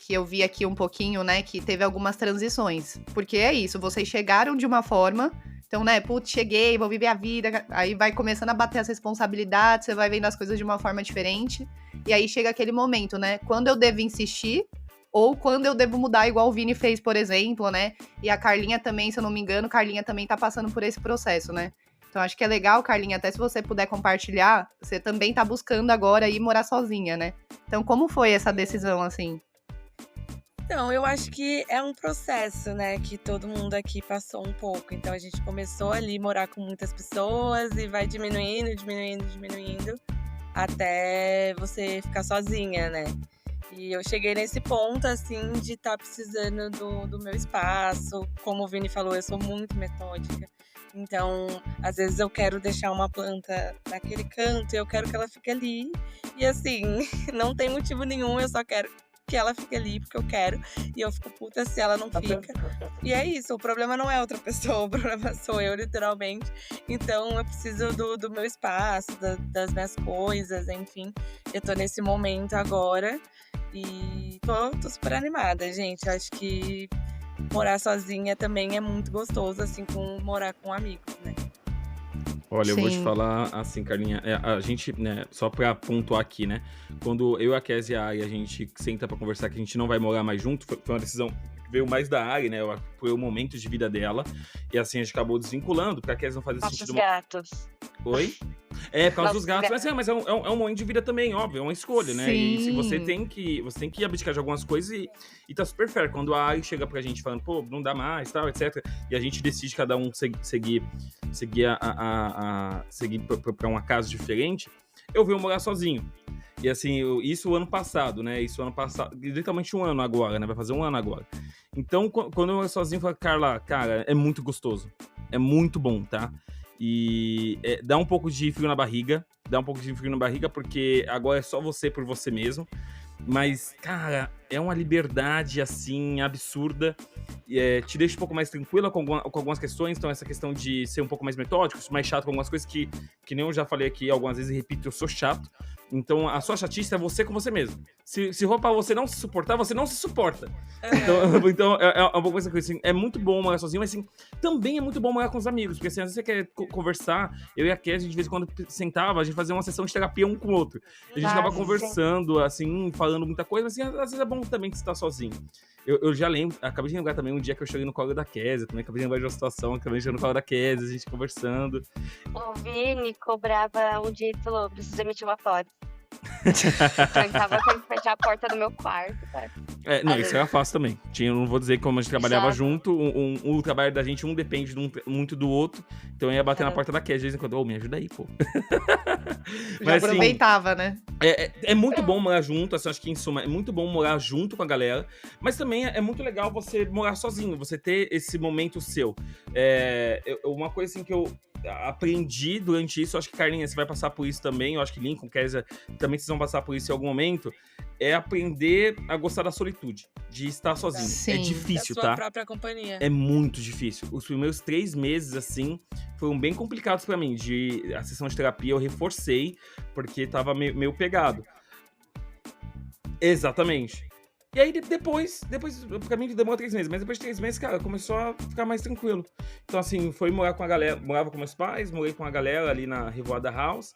eu vi aqui um pouquinho, né, que teve algumas transições. Porque é isso, vocês chegaram de uma forma. Então, né, putz, cheguei, vou viver a vida. Aí vai começando a bater as responsabilidades, você vai vendo as coisas de uma forma diferente. E aí chega aquele momento, né? Quando eu devo insistir ou quando eu devo mudar, igual o Vini fez, por exemplo, né? E a Carlinha também, se eu não me engano, Carlinha também tá passando por esse processo, né? Então acho que é legal, Carlinha, até se você puder compartilhar, você também tá buscando agora ir morar sozinha, né? Então como foi essa decisão, assim? Então, eu acho que é um processo, né, que todo mundo aqui passou um pouco. Então, a gente começou ali a morar com muitas pessoas e vai diminuindo, até você ficar sozinha, né? E eu cheguei nesse ponto, assim, de estar precisando do meu espaço. Como o Vini falou, eu sou muito metódica. Então, às vezes eu quero deixar uma planta naquele canto e eu quero que ela fique ali. E assim, não tem motivo nenhum, eu só quero que ela fique ali porque eu quero. E eu fico puta se ela não fica. E é isso, o problema não é outra pessoa, o problema sou eu, literalmente. Então, eu preciso do meu espaço, das minhas coisas, enfim. Eu tô nesse momento agora e tô super animada, gente. Acho que morar sozinha também é muito gostoso, assim como morar com amigos, né? Olha, eu vou te Sim. falar assim, Carlinha, a gente, né, só pra pontuar aqui, né, quando eu, a Kézia e a Ari, a gente senta pra conversar que a gente não vai morar mais junto, foi uma decisão que veio mais da Ari, né, foi o momento de vida dela, e assim a gente acabou desvinculando, porque a Kézia não fazia Nossos sentido... gatos. Oi? É, por causa dos Nossos gatos, gatos. mas é um momento de vida também, óbvio, é uma escolha, né? E se você Sim. tem que abdicar de algumas coisas e tá super fair. Quando a Ari chega pra gente falando, pô, não dá mais, tal, etc. E a gente decide cada um seguir pra uma casa diferente, eu venho morar sozinho. E assim, isso o ano passado, né? Literalmente um ano agora, né? Vai fazer um ano agora. Então, quando eu moro sozinho, eu falo, Carla, cara, é muito gostoso. É muito bom, tá? E dá um pouco de frio na barriga. Porque agora é só você por você mesmo. Mas, cara, é uma liberdade, assim, absurda. Te deixa um pouco mais tranquila com algumas questões. Então, essa questão de ser um pouco mais metódico, mais chato com algumas coisas que nem eu já falei aqui algumas vezes e repito, eu sou chato. Então, a sua chatice é você com você mesmo. Se for pra você não se suportar, você não se suporta. Então é uma coisa que, assim, é muito bom morar sozinho, mas, assim, também é muito bom morar com os amigos. Porque, assim, às vezes você quer conversar, eu e a Kézia, de vez em quando sentava, a gente fazia uma sessão de terapia um com o outro. A gente tava sim. conversando, assim, falando muita coisa, mas, assim, às vezes é bom também que você tá sozinho. Eu já lembro, acabei de lembrar também um dia que eu cheguei no colo da Kézia, também acabei de lembrar de uma situação, acabei de chegar no colo da Kézia, a gente conversando. O Vini cobrava um dia e falou, precisa emitir uma foto. Então ele tava tendo que fechar a porta do meu quarto, cara. Não, Aí- isso era fácil também. Eu não vou dizer que como a gente trabalhava Exato. junto, o trabalho da gente, um depende muito do outro. Então eu ia bater na É. porta da Kézia de vez em quando. Ô, me ajuda aí, pô. Já Mas, assim, aproveitava, né? É muito bom morar junto, assim, acho que em suma, é muito bom morar junto com a galera, mas também é muito legal você morar sozinho, você ter esse momento seu. Uma coisa assim que eu aprendi durante isso, acho que Carlinha, você vai passar por isso também, eu acho que Lincoln, Kézia, também vocês vão passar por isso em algum momento, é aprender a gostar da solitude, de estar sozinho. Sim. É Da difícil, sua tá? própria companhia. É muito difícil. Os primeiros 3 meses, assim, foram bem complicados pra mim. A sessão de terapia eu reforcei, porque tava meio pegado. Exatamente. E aí, depois, pra mim demorou 3 meses, mas depois de 3 meses, cara, começou a ficar mais tranquilo. Então, assim, foi morar com a galera, morava com meus pais, morei com a galera ali na Revoada House.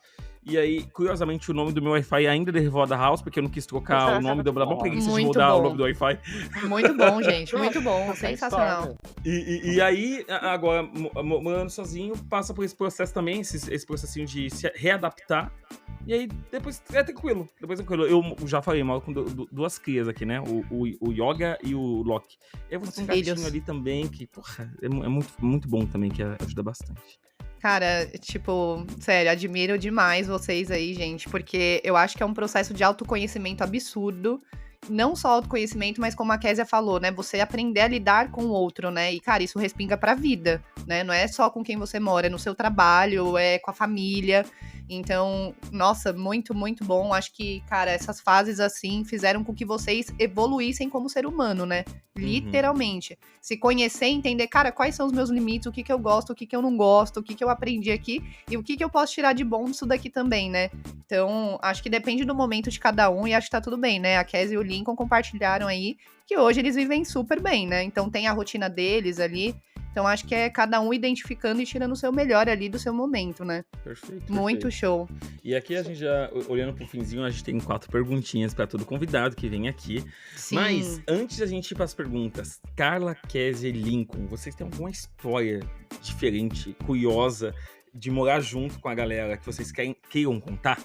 E aí, curiosamente, o nome do meu Wi-Fi ainda é de Revoada House, porque eu não quis trocar o nome, deu uma preguiça de Muito mudar bom. o nome do Wi-Fi. Muito bom, gente. Muito bom. Sensacional. E aí, agora, morando sozinho, passa por esse processo também, esse processinho de se readaptar. E aí, depois é tranquilo. Eu já falei, moro com 2 crias aqui, né? O Yoga e o Loki. E aí você tem um Filhos. gatinho ali também, que, porra, é muito, muito bom também, que ajuda bastante. Cara, tipo, sério, admiro demais vocês aí, gente, porque eu acho que é um processo de autoconhecimento absurdo. Não só autoconhecimento, mas como a Kézia falou, né? Você aprender a lidar com o outro, né? E, cara, isso respinga pra vida, né? Não é só com quem você mora, é no seu trabalho, é com a família. Então, nossa, muito, muito bom. Acho que, cara, essas fases assim fizeram com que vocês evoluíssem como ser humano, né? Literalmente. Se conhecer, entender, cara, quais são os meus limites, o que eu gosto, o que eu não gosto, o que eu aprendi aqui e o que eu posso tirar de bom disso daqui também, né? Então, acho que depende do momento de cada um e acho que tá tudo bem, né? A Kézia e o Lincoln compartilharam aí que hoje eles vivem super bem, né? Então tem a rotina deles ali. Então acho que é cada um identificando e tirando o seu melhor ali do seu momento, né? Perfeito. Muito show. E aqui a gente já, olhando pro finzinho, a gente tem 4 perguntinhas pra todo convidado que vem aqui. Sim. Mas, antes da gente ir pras perguntas, Carla, Kézia e Lincoln, vocês têm alguma história diferente, curiosa, de morar junto com a galera que vocês queiram contar?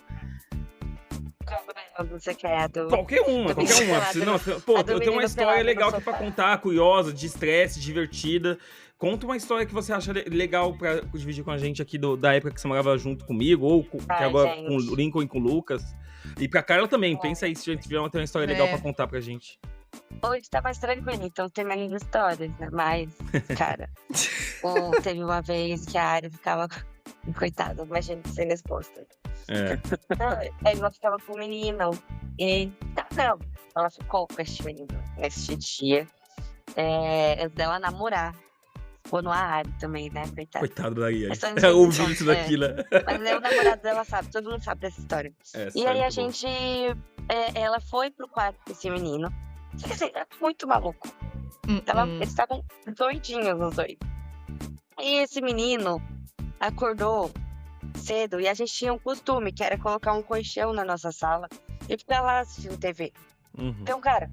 Você quer do... Qualquer uma. Não, pô, eu tenho uma história legal aqui pra contar, curiosa, de estresse, divertida. Conta uma história que você acha legal pra dividir com a gente aqui da época que você morava junto comigo, ou que agora com o Lincoln e com o Lucas. E pra Carla também, pensa aí se a gente tiver uma história legal pra contar pra gente. Hoje tá mais tranquilo, então tem menos histórias, né? Mas, cara, teve uma vez que a Ari ficava... Coitada, imagina sendo exposta. Aí ela ficava com o menino. E não, ela ficou com esse menino nesse dia. Antes dela namorar. Ou no Ari também, né? Coitado da Ari. Ouviu isso daqui, né? Mas o namorado dela sabe, todo mundo sabe dessa história. E aí a gente. Ela foi pro quarto desse menino. Quer dizer, era muito maluco. Eles estavam doidinhos os dois. E esse menino acordou cedo e a gente tinha um costume, que era colocar um colchão na nossa sala e ficar lá assistindo TV. Então, cara,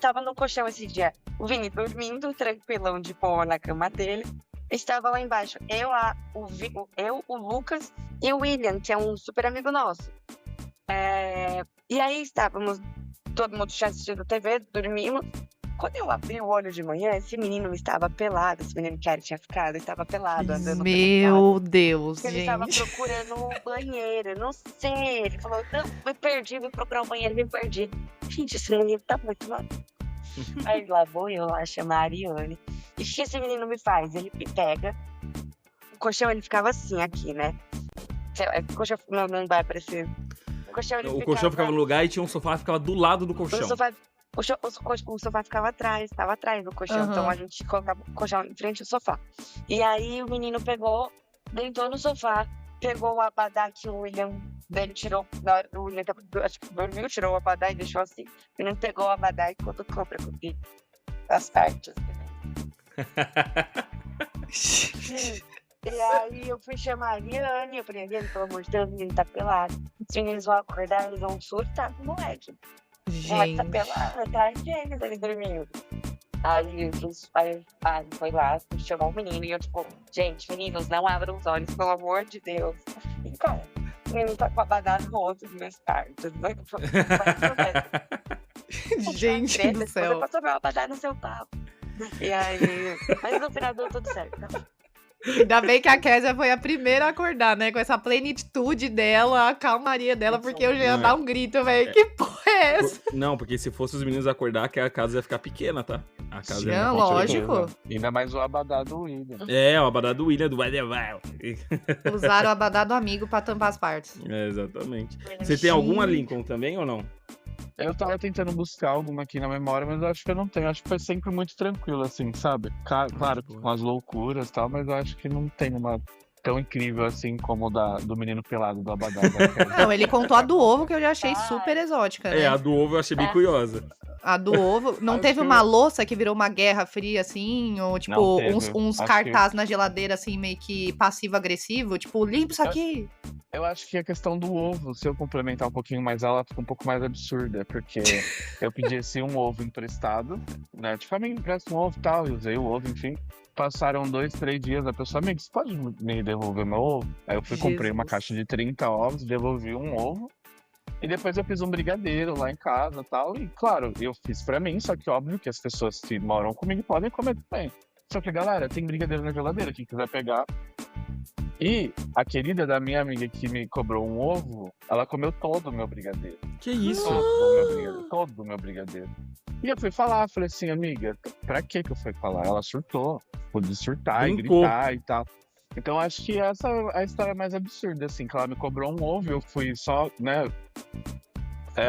tava no colchão esse dia. O Vini dormindo, tranquilão de boa na cama dele. Estava lá embaixo. Eu, o Lucas e o William, que é um super amigo nosso. E aí estávamos, todo mundo já assistindo TV, dormimos. Quando eu abri o olho de manhã, esse menino estava pelado. Esse menino que era tinha ficado, estava pelado, andando Meu Deus, gente. Ele estava procurando o banheiro, não sei. Ele falou, não, me perdi, vim procurar o banheiro, me perdi. Gente, esse menino tá muito mal. Aí lá vou eu lá chamar a Ariane. E o que esse menino me faz? Ele me pega. O colchão, ele ficava assim, aqui, né? O colchão não vai aparecer. O colchão ficava no lugar e tinha um sofá que ficava do lado do colchão. O sofá ficava estava atrás do colchão, então a gente colocava o colchão em frente ao sofá. E aí o menino pegou, deitou no sofá, pegou o abadá que o William dele tirou, o William acho que dormiu, tirou o abadá e deixou assim. O menino pegou o abadá e colocou pra cobrir as partes. E aí eu fui chamar a Ariane, eu falei, Ariane, pelo amor de Deus, o menino tá pelado. Os meninos vão acordar, eles vão surtar com o moleque. Gente. Tá pelado, tá gênio, ele dormindo. Aí foi lá, chamou o menino e eu tipo, gente, meninos, não abram os olhos, pelo amor de Deus. E cara, o menino tá com a abadá no rosto dos meus partos. Gente do céu. Eu posso tomar o abadá no seu papo. E aí, mas no final deu tudo certo. Ainda bem que a Kézia foi a primeira a acordar, né? Com essa plenitude dela, a calmaria dela, porque eu já ia dar um grito, velho. Que porra é essa? Não, porque se fosse os meninos acordar, que a casa ia ficar pequena, tá? A casa ia lógico. Ainda mais o abadá do William. O abadá do William, do Vai. Usaram o abadá do amigo pra tampar as partes. Exatamente. Você tem alguma, Lincoln, também ou não? Eu tava tentando buscar alguma aqui na memória, mas eu acho que eu não tenho. Acho que foi sempre muito tranquilo, assim, sabe? Claro, com as loucuras e tal, mas eu acho que não tem uma tão incrível assim como do menino pelado do abadá. Não, ele contou a do ovo, que eu já achei super exótica, né? A do ovo eu achei bem curiosa. A do ovo. Não teve uma louça que virou uma guerra fria, assim? Ou, tipo, uns cartazes na geladeira, assim, meio que passivo-agressivo? Tipo, limpa isso aqui. Eu acho que a questão do ovo, se eu complementar um pouquinho mais ela, fica um pouco mais absurda, porque eu pedi um ovo emprestado, né? Tipo, me empresta um ovo e tal, eu usei o ovo, enfim. Passaram 2, 3 dias, a pessoa, amigo, você pode me devolver meu ovo? Aí eu fui, comprei uma caixa de 30 ovos, devolvi um ovo. E depois eu fiz um brigadeiro lá em casa e tal. E claro, eu fiz pra mim, só que óbvio que as pessoas que moram comigo podem comer também. Só que, galera, tem brigadeiro na geladeira. Quem quiser pegar, E a da minha amiga que me cobrou um ovo, ela comeu todo o meu brigadeiro. Que isso? Todo o meu brigadeiro. E eu fui falar, falei assim, amiga, pra que eu fui falar? Ela surtou, pude surtar Brincou. e gritar e tal. Então acho que essa é a história mais absurda, assim, que ela me cobrou um ovo, eu fui só, né,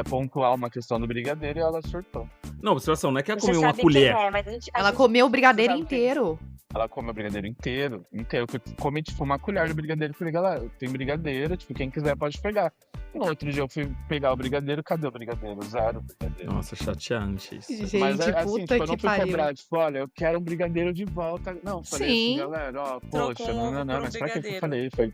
pontuar uma questão do brigadeiro e ela surtou. Não, observação, não é que ela Você comeu uma sabe colher. quem é, mas a Ela gente comeu o brigadeiro sabe quem é. inteiro. Ela comeu o brigadeiro inteiro. Eu comi, tipo, uma colher de brigadeiro e falei, galera, tem brigadeiro, tipo, quem quiser pode pegar. E no outro dia eu fui pegar o brigadeiro, cadê o brigadeiro? Zero brigadeiro. Nossa, chateante isso. Gente, Mas assim, puta tipo, eu não que fui pariu. cobrar, tipo, olha, eu quero um brigadeiro de volta. Não, falei Sim. assim, galera, ó, Trocou poxa, um ovo por um mas pra que eu brigadeiro. falei? Foi...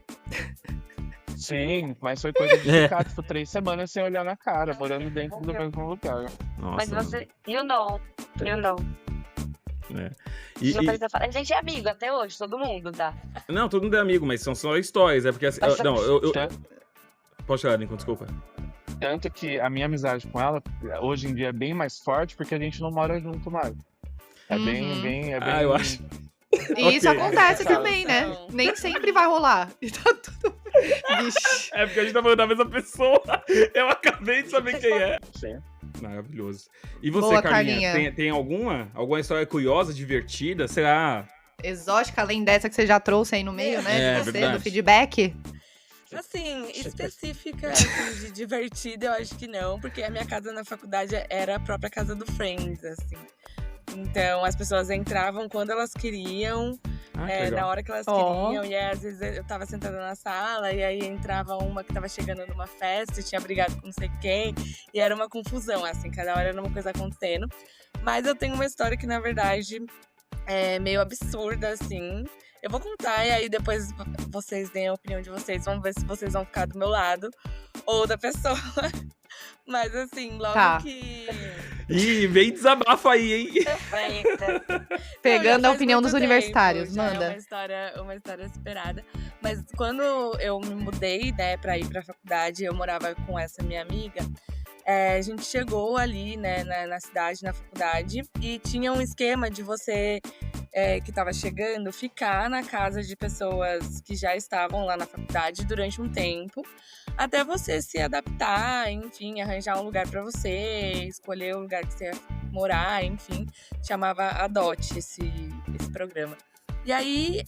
Sim, mas foi coisa de ficar, tipo, 3 semanas sem olhar na cara, morando dentro do mesmo lugar. Mas Nossa. você. You know. É. E- Não e- precisa falar. A gente é amigo até hoje, todo mundo, tá? Não, todo mundo é amigo, mas são só histórias. É porque assim. Mas Não, eu. Tan- Pode falar, Lincoln, desculpa. Tanto que a minha amizade com ela, hoje em dia, é bem mais forte, porque a gente não mora junto mais. É Uhum. bem... Ah, eu acho. E isso Ok. acontece Cara, também, né? não. Nem sempre vai rolar. E tá tudo. Vixe. É porque a gente tá falando da mesma pessoa. Eu acabei de saber quem é. Sim. Maravilhoso. E você, Boa, Carlinha, Carlinha. tem alguma história curiosa, divertida? Será? Exótica, além dessa que você já trouxe aí no meio, né? É, de você, verdade. do feedback. Assim, específica, assim, de divertida, eu acho que não, porque a minha casa na faculdade era a própria casa do Friends, assim. Então, as pessoas entravam quando elas queriam, Ah, que legal. na hora que elas Ó. queriam, e aí, às vezes eu tava sentada na sala, e aí entrava uma que tava chegando numa festa e tinha brigado com não sei quem, e era uma confusão, assim, cada hora era uma coisa acontecendo. Mas eu tenho uma história que, na verdade, é meio absurda, assim. Eu vou contar e aí depois vocês deem a opinião de vocês. Vamos ver se vocês vão ficar do meu lado ou da pessoa. Mas assim, logo Tá. que... Ih, vem desabafa aí, hein? Eita. Pegando Não, a já opinião faz dos muito universitários. tempo, já Manda. É uma história esperada. Mas quando eu me mudei, né, pra ir pra faculdade, eu morava com essa minha amiga. A gente chegou ali, né, na cidade, na faculdade, e tinha um esquema de você, que estava chegando, ficar na casa de pessoas que já estavam lá na faculdade durante um tempo, até você se adaptar, enfim, arranjar um lugar para você, escolher o lugar que você ia morar, enfim. Chamava Adote esse programa. E aí,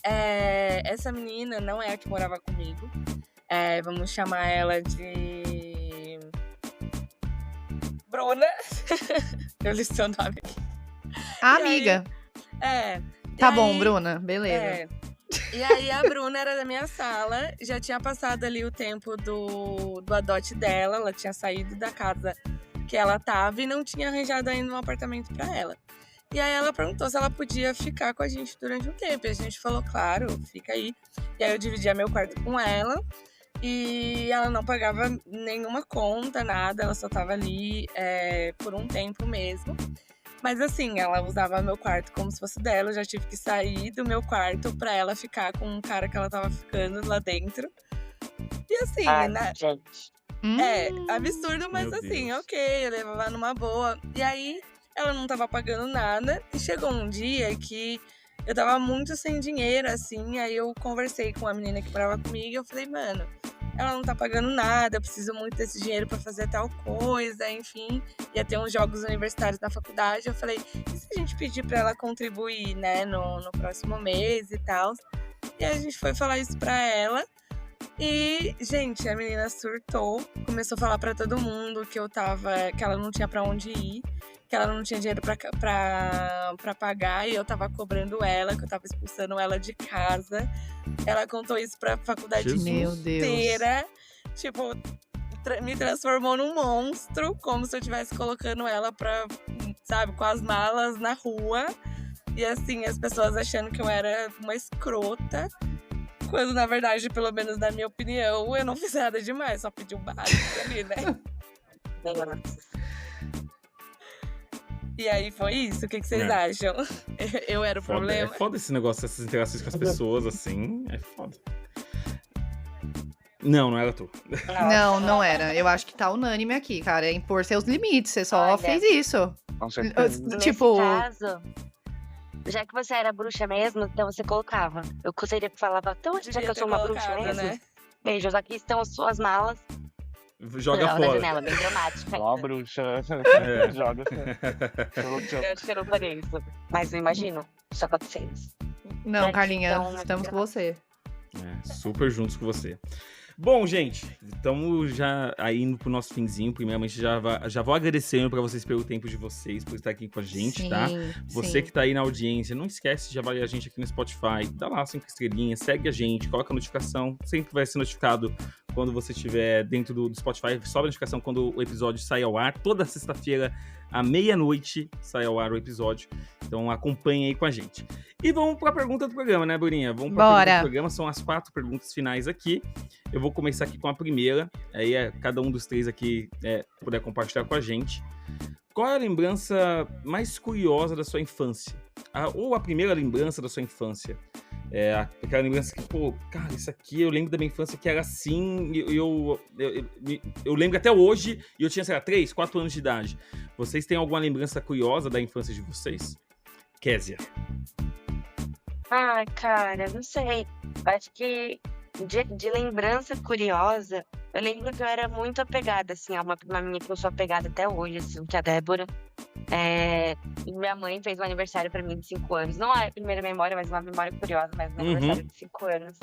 essa menina não é a que morava comigo, vamos chamar ela de... Bruna. Eu li seu nome aqui. Ah, E aí, amiga. E Tá bom, aí, Bruna. Beleza. E aí a Bruna era da minha sala, já tinha passado ali o tempo do adote dela, ela tinha saído da casa que ela tava e não tinha arranjado ainda um apartamento pra ela. E aí ela perguntou se ela podia ficar com a gente durante um tempo. E a gente falou, claro, fica aí. E aí eu dividia meu quarto com ela. E ela não pagava nenhuma conta, nada. Ela só tava ali por um tempo mesmo. Mas assim, ela usava meu quarto como se fosse dela. Eu já tive que sair do meu quarto pra ela ficar com um cara que ela tava ficando lá dentro. E assim, né? Gente. Absurdo, mas Meu assim, Deus. ok, eu levava numa boa. E aí, ela não tava pagando nada. E chegou um dia que eu tava muito sem dinheiro, assim. Aí eu conversei com a menina que morava comigo e eu falei, mano, ela não tá pagando nada, eu preciso muito desse dinheiro pra fazer tal coisa, enfim. Ia ter uns jogos universitários na faculdade. Eu falei, e se a gente pedir pra ela contribuir, né, no próximo mês e tal? E aí a gente foi falar isso pra ela. E, gente, a menina surtou, começou a falar pra todo mundo que que ela não tinha pra onde ir, que ela não tinha dinheiro pra pagar e eu tava cobrando ela, que eu tava expulsando ela de casa. Ela contou isso pra faculdade Jesus. Meu Deus. inteira. Tipo, me transformou num monstro, como se eu estivesse colocando ela pra, sabe, com as malas na rua. E assim, as pessoas achando que eu era uma escrota. Quando, na verdade, pelo menos na minha opinião, eu não fiz nada demais, só pedi um básico ali, né? E aí foi isso. O que vocês acham? Eu era o Foda, problema? é foda esse negócio, essas interações com as pessoas, assim. É foda. Não era tu. Não era. Eu acho que tá unânime aqui, cara. É impor seus limites. Você só Olha. fez isso. Com certeza. Nesse Tipo, caso, já que você era bruxa mesmo, então você colocava. Eu gostaria que falava, então, já que Devia eu ter sou uma bruxa colocado, mesmo, né? beijos, aqui estão as suas malas. Joga Não, na fora. janela, bem dramática. Ó, a bruxa. É. Joga. Pelo tchau. Eu acho que eu não faria isso. Mas eu imagino isso acontecendo. Não, É, Carlinha, então, estamos com você. Super juntos com você. Bom, gente, estamos já aí indo pro nosso finzinho. Primeiramente, já vou agradecendo pra vocês pelo tempo de vocês, por estar aqui com a gente, tá? Você sim. que tá aí na audiência, não esquece de avaliar a gente aqui no Spotify. Dá lá 5 estrelinhas, segue a gente, coloca a notificação. Sempre vai ser notificado quando você estiver dentro do Spotify. Sobe a notificação quando o episódio sai ao ar. Toda sexta-feira, à meia-noite, sai ao ar o episódio. Então acompanhe aí com a gente. E vamos pra pergunta do programa, né, Bruninha? Vamos pra pergunta do programa. São as 4 perguntas finais aqui. Eu vou começar aqui com a primeira. Aí cada um dos 3 aqui puder compartilhar com a gente. Qual é a lembrança mais curiosa da sua infância? Ou a primeira lembrança da sua infância? Aquela lembrança que, pô, cara, isso aqui eu lembro da minha infância que era assim, eu lembro até hoje, e eu tinha, sei lá, 3, 4 anos de idade. Vocês têm alguma lembrança curiosa da infância de vocês? Kézia. Ai, cara, não sei. Acho que de lembrança curiosa, eu lembro que eu era muito apegada, assim, a uma prima minha que eu sou apegada até hoje, assim, que é a Débora. E minha mãe fez um aniversário pra mim de 5 anos. Não é a primeira memória, mas uma memória curiosa, mas um aniversário de 5 anos.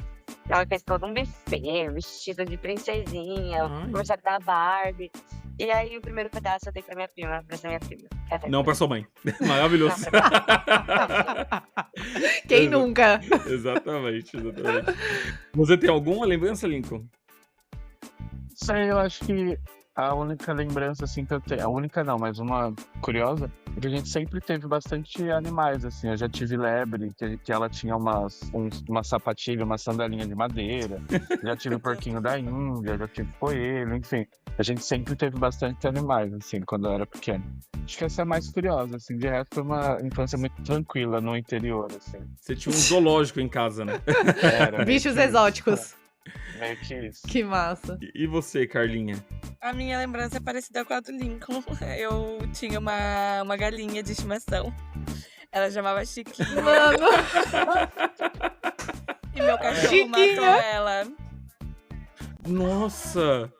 Ela fez todo um buffet, vestido de princesinha, o aniversário da Barbie. E aí o primeiro pedaço eu dei pra minha prima, pra ser minha prima. Não pra sua mãe. Maravilhoso. Quem nunca? Exatamente. Você tem alguma lembrança, Lincoln? Sei, eu acho que a única lembrança, assim, que eu tenho... A única não, mas uma curiosa, é que a gente sempre teve bastante animais, assim. Eu já tive lebre, que ela tinha uma sapatilha, uma sandalinha de madeira. Já tive o porquinho da Índia, já tive coelho, enfim. A gente sempre teve bastante animais, assim, quando eu era pequeno. Acho que essa é a mais curiosa, assim. De resto, foi uma infância muito tranquila no interior, assim. Você tinha um zoológico em casa, né? Era, Bichos exóticos. Meio que isso. Que massa. E você, Carlinha? A minha lembrança é parecida com a do Lincoln. Eu tinha uma galinha de estimação. Ela chamava Chiquinha. Mano. E meu cachorro Chiquinha. matou ela. Nossa!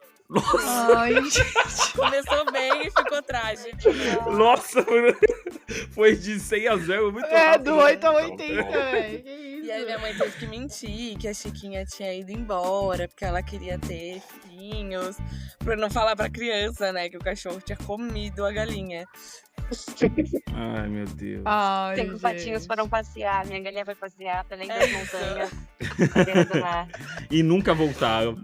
Ai, gente. Começou bem e ficou trágico. Nossa, foi de 100-0, muito rápido. Do 8 a 80, velho. Que isso? E aí minha mãe teve que mentir que a Chiquinha tinha ido embora, porque ela queria ter filhinhos. Pra não falar pra criança, né, que o cachorro tinha comido a galinha. Ai, meu Deus. Ai, 5 patinhos gente. foram passear, minha galinha foi passear pra além das montanhas, pra dentro do mar. E nunca voltaram.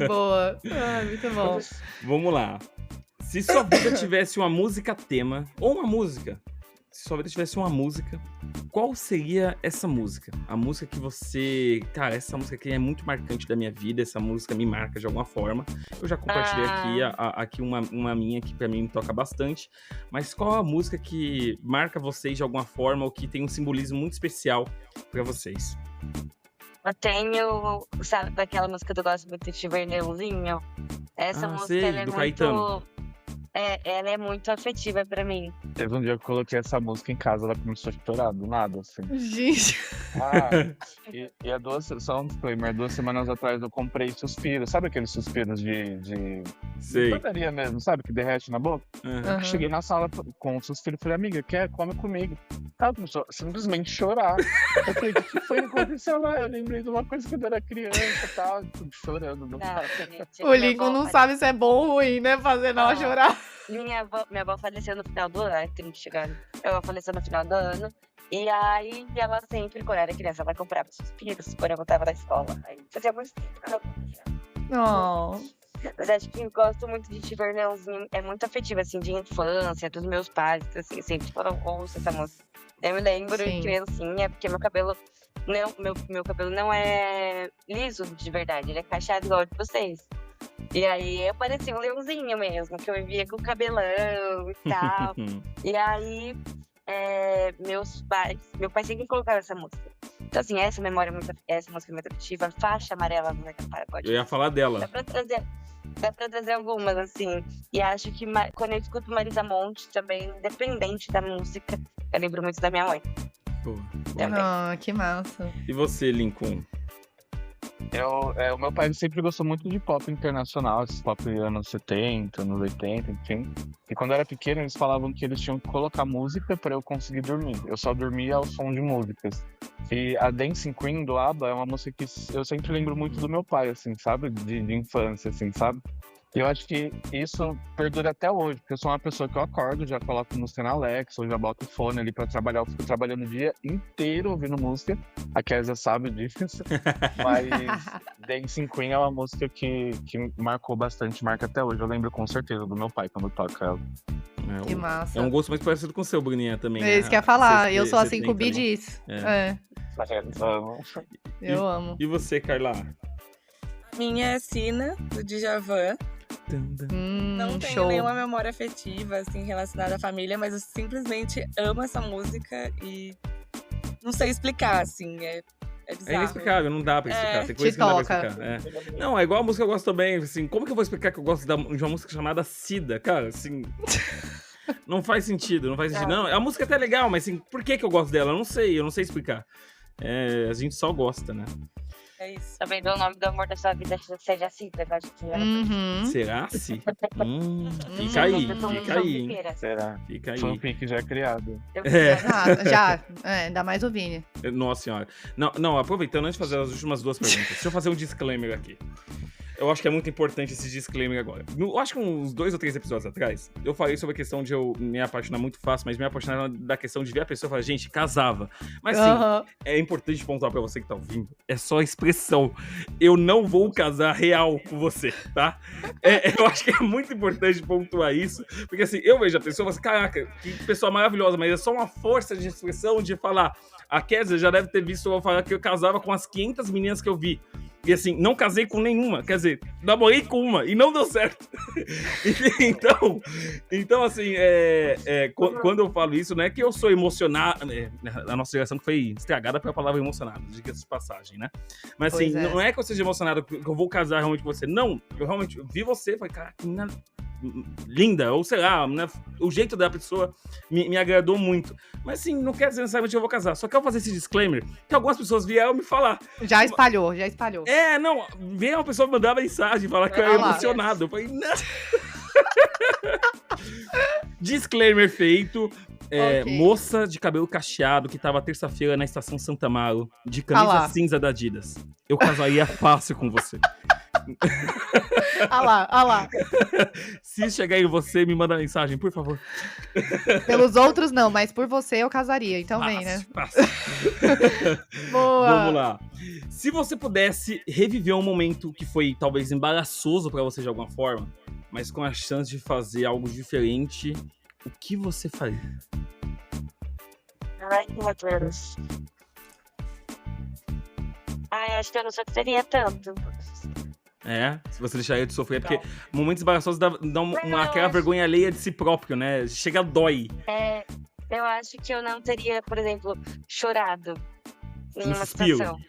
Boa. Ai, muito bom. Vamos lá. Se sua vida tivesse uma música tema, ou uma música, se sua vida tivesse uma música, qual seria essa música? A música que você... Cara, essa música aqui é muito marcante da minha vida, essa música me marca de alguma forma. Eu já compartilhei aqui uma minha que pra mim me toca bastante. Mas qual a música que marca vocês de alguma forma, ou que tem um simbolismo muito especial pra vocês? Eu tenho, sabe, daquela música que eu gosto muito de Vermelzinho? Essa música, sei, ela é do muito... Caetano. Ela é muito afetiva pra mim. Teve um dia que eu coloquei essa música em casa, ela começou a chorar do nada, assim. Gente. E há só um disclaimer, 2 semanas atrás eu comprei suspiros, sabe aqueles suspiros de Sei. padaria mesmo, sabe, que derrete na boca? Uhum. Uhum. Cheguei na sala com o suspiro e falei, amiga, quer? Come comigo. Ela começou a simplesmente chorar. Eu falei, o que foi que aconteceu lá? Eu lembrei de uma coisa quando eu era criança e tal, tudo chorando. Não. O Lincoln não sabe se é bom ou ruim, né? Fazendo ela chorar. Minha avó faleceu no final do ano, tem que chegar. Ela faleceu no final do ano. E aí, ela sempre, quando era criança, ela comprava suspiros quando eu voltava da escola. Aí fazia muito tempo que ela comprava. Oh. Mas acho que eu gosto muito de Tivernãozinho. É muito afetiva, assim, de infância, dos meus pais, assim, sempre falam, ouça essa música. Eu me lembro Sim. de criancinha, porque meu cabelo não é liso de verdade, ele é cacheado igual de vocês. E aí eu parecia um leãozinho mesmo, que eu vivia com o cabelão e tal. E aí, meu pai sempre colocava essa música. Então, assim, essa música é muito afetiva, Faixa Amarela no Zeca Pagodinho. Eu ia falar dela. Dá pra trazer algumas, assim. E acho que quando eu escuto Marisa Monte, também, independente da música, eu lembro muito da minha mãe. Pô. Também. Ah, que massa. E você, Lincoln? O meu pai sempre gostou muito de pop internacional, esses pop anos 70, anos 80, enfim. E quando eu era pequeno, eles falavam que eles tinham que colocar música para eu conseguir dormir. Eu só dormia ao som de músicas. E a Dancing Queen do ABBA é uma música que eu sempre lembro muito do meu pai, assim, sabe? De infância, assim, sabe? E eu acho que isso perdura até hoje, porque eu sou uma pessoa que eu acordo, já coloco música na Alexa, ou já boto o fone ali pra trabalhar, eu fico trabalhando o dia inteiro ouvindo música. A Kézia sabe disso. Mas Dancing Queen é uma música que marcou bastante, marca até hoje. Eu lembro com certeza do meu pai quando toca ela. Que massa. É um gosto mais parecido com o seu, Bruninha, também. É isso que eu ia falar. Eu sou assim com o Bee Gees. Eu amo. E você, Carla? Minha é Sina, do Djavan. Não tenho Show. nenhuma memória afetiva, assim, relacionada à família, mas eu simplesmente amo essa música e não sei explicar, assim, é bizarro. É inexplicável, não dá pra explicar. Tem coisa Te que não dá toca. pra explicar. Não, é igual a música que eu gosto também. Assim, como que eu vou explicar que eu gosto de uma música chamada Cida? Cara, assim. Não faz sentido, não faz sentido. Não, a música é até legal, mas assim, por que eu gosto dela? Eu não sei explicar. A gente só gosta, né? É isso. Também do nome do amor da sua vida seja Cida, eu acho que era. Uhum. Será se? Fica aí, hein? Será? Fica aí. Fanfic já é criado. Ah, já. Ainda mais o Vini. Nossa senhora. Não, aproveitando, antes de fazer as últimas duas perguntas, deixa eu fazer um disclaimer aqui. Eu acho que é muito importante esse disclaimer agora. Eu acho que uns 2 ou 3 episódios atrás, eu falei sobre a questão de eu me apaixonar muito fácil, mas me apaixonar da questão de ver a pessoa e falar, gente, casava. Mas sim, é importante pontuar pra você que tá ouvindo, é só expressão. Eu não vou casar real com você, tá? Eu acho que é muito importante pontuar isso, porque assim, eu vejo a pessoa e falo assim, caraca, que pessoa maravilhosa, mas é só uma força de expressão de falar. A Kézia já deve ter visto eu falar que eu casava com as 500 meninas que eu vi. E assim, não casei com nenhuma. Quer dizer, namorei com uma e não deu certo. Então assim, quando eu falo isso, não é que eu sou emocionado. A nossa geração que foi estragada pela palavra emocionado, diga-se de passagem, né? Mas assim, não é que eu seja emocionado que eu vou casar realmente com você. Não, eu realmente vi você e falei, cara, que menina linda, ou sei lá, né? O jeito da pessoa me agradou muito. Mas assim, não quer dizer necessariamente que eu vou casar. Só quero fazer esse disclaimer, que algumas pessoas vieram me falar. Já espalhou. Não, veio uma pessoa me mandar mensagem, falar que eu era emocionado. Eu falei, não. Disclaimer feito. Ok. Moça de cabelo cacheado que tava terça-feira na estação Santa Amaro, de camisa cinza da Adidas. Eu casaria fácil com você. Ah lá. Se chegar em você, me manda mensagem, por favor. Pelos outros não, mas por você eu casaria. Então vem, né? Fácil. Boa. Vamos lá. Se você pudesse reviver um momento que foi talvez embaraçoso pra você de alguma forma, mas com a chance de fazer algo diferente, o que você faria? Ai, meu Deus. Ai, acho que eu não sofreria tanto. Se você deixaria de sofrer, porque momentos embaraçosos dão aquela vergonha alheia de si próprio, né? Chega a dói. Eu acho que eu não teria, por exemplo, chorado em uma suspiro. situação.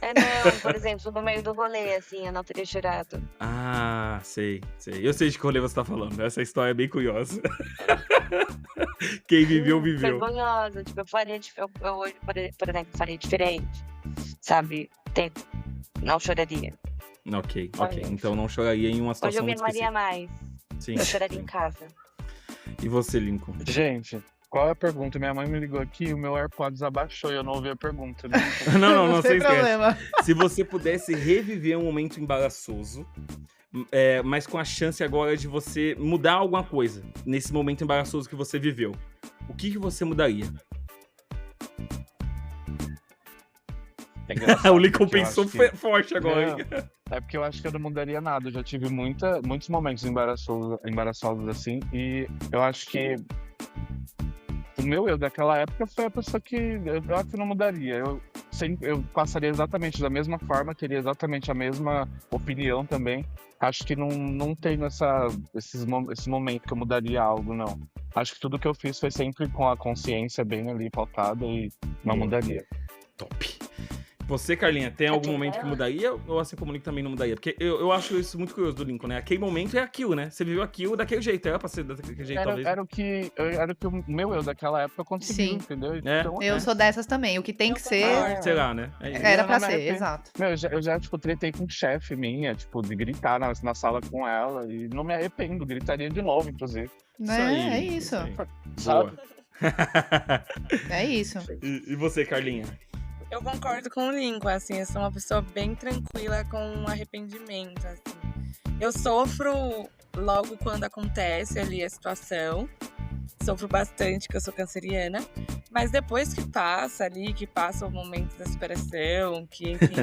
Não, por exemplo, no meio do rolê, assim, eu não teria chorado. Ah, sei. Eu sei de que rolê você tá falando. Essa história é bem curiosa. Quem viveu, viveu. Vergonhosa, tipo, eu faria, eu hoje, por exemplo, faria diferente, sabe? Não choraria. Ok. Então não choraria em uma situação Hoje eu me muito amaria específica. mais. Sim. Eu choraria em casa. E você, Lincoln? Gente, qual é a pergunta? Minha mãe me ligou aqui e o meu AirPods abaixou e eu não ouvi a pergunta. Né? Não tem sem problema. Se você pudesse reviver um momento embaraçoso, mas com a chance agora de você mudar alguma coisa nesse momento embaraçoso que você viveu, o que você mudaria? O Lincoln pensou forte agora, hein? É porque eu acho que eu não mudaria nada. Eu já tive muitos momentos embaraçosos assim. E eu acho que o meu eu daquela época foi a pessoa que eu acho que não mudaria. Eu passaria exatamente da mesma forma, teria exatamente a mesma opinião também. Acho que não tenho esse momento que eu mudaria algo, não. Acho que tudo que eu fiz foi sempre com a consciência bem ali pautada e não mudaria. Top. Você, Carlinha, tem algum Aquele momento que dela? mudaria ou a Se Comunica também não mudaria? Porque eu acho isso muito curioso do Lincoln, né? Aquele momento é aquilo, né? Você viveu aquilo daquele jeito, era pra ser daquele jeito, talvez. Era o que o meu eu daquela época conseguiu, Sim. entendeu? É. Eu sou dessas também. O que tem que ser, concordo. Sei lá, né? É isso. era Eu pra não me ser, arrependo. exato. Meu, eu já tipo, tretei com chefe minha, tipo, de gritar na sala com ela. E não me arrependo, gritaria de novo, inclusive. É isso. Sabe? Boa. É isso. E você, Carlinha? Eu concordo com o Lincoln, assim, eu sou uma pessoa bem tranquila com arrependimento, assim. Eu sofro logo quando acontece ali a situação, sofro bastante, que eu sou canceriana, mas depois que passa ali, que passa o momento da superação, que, enfim,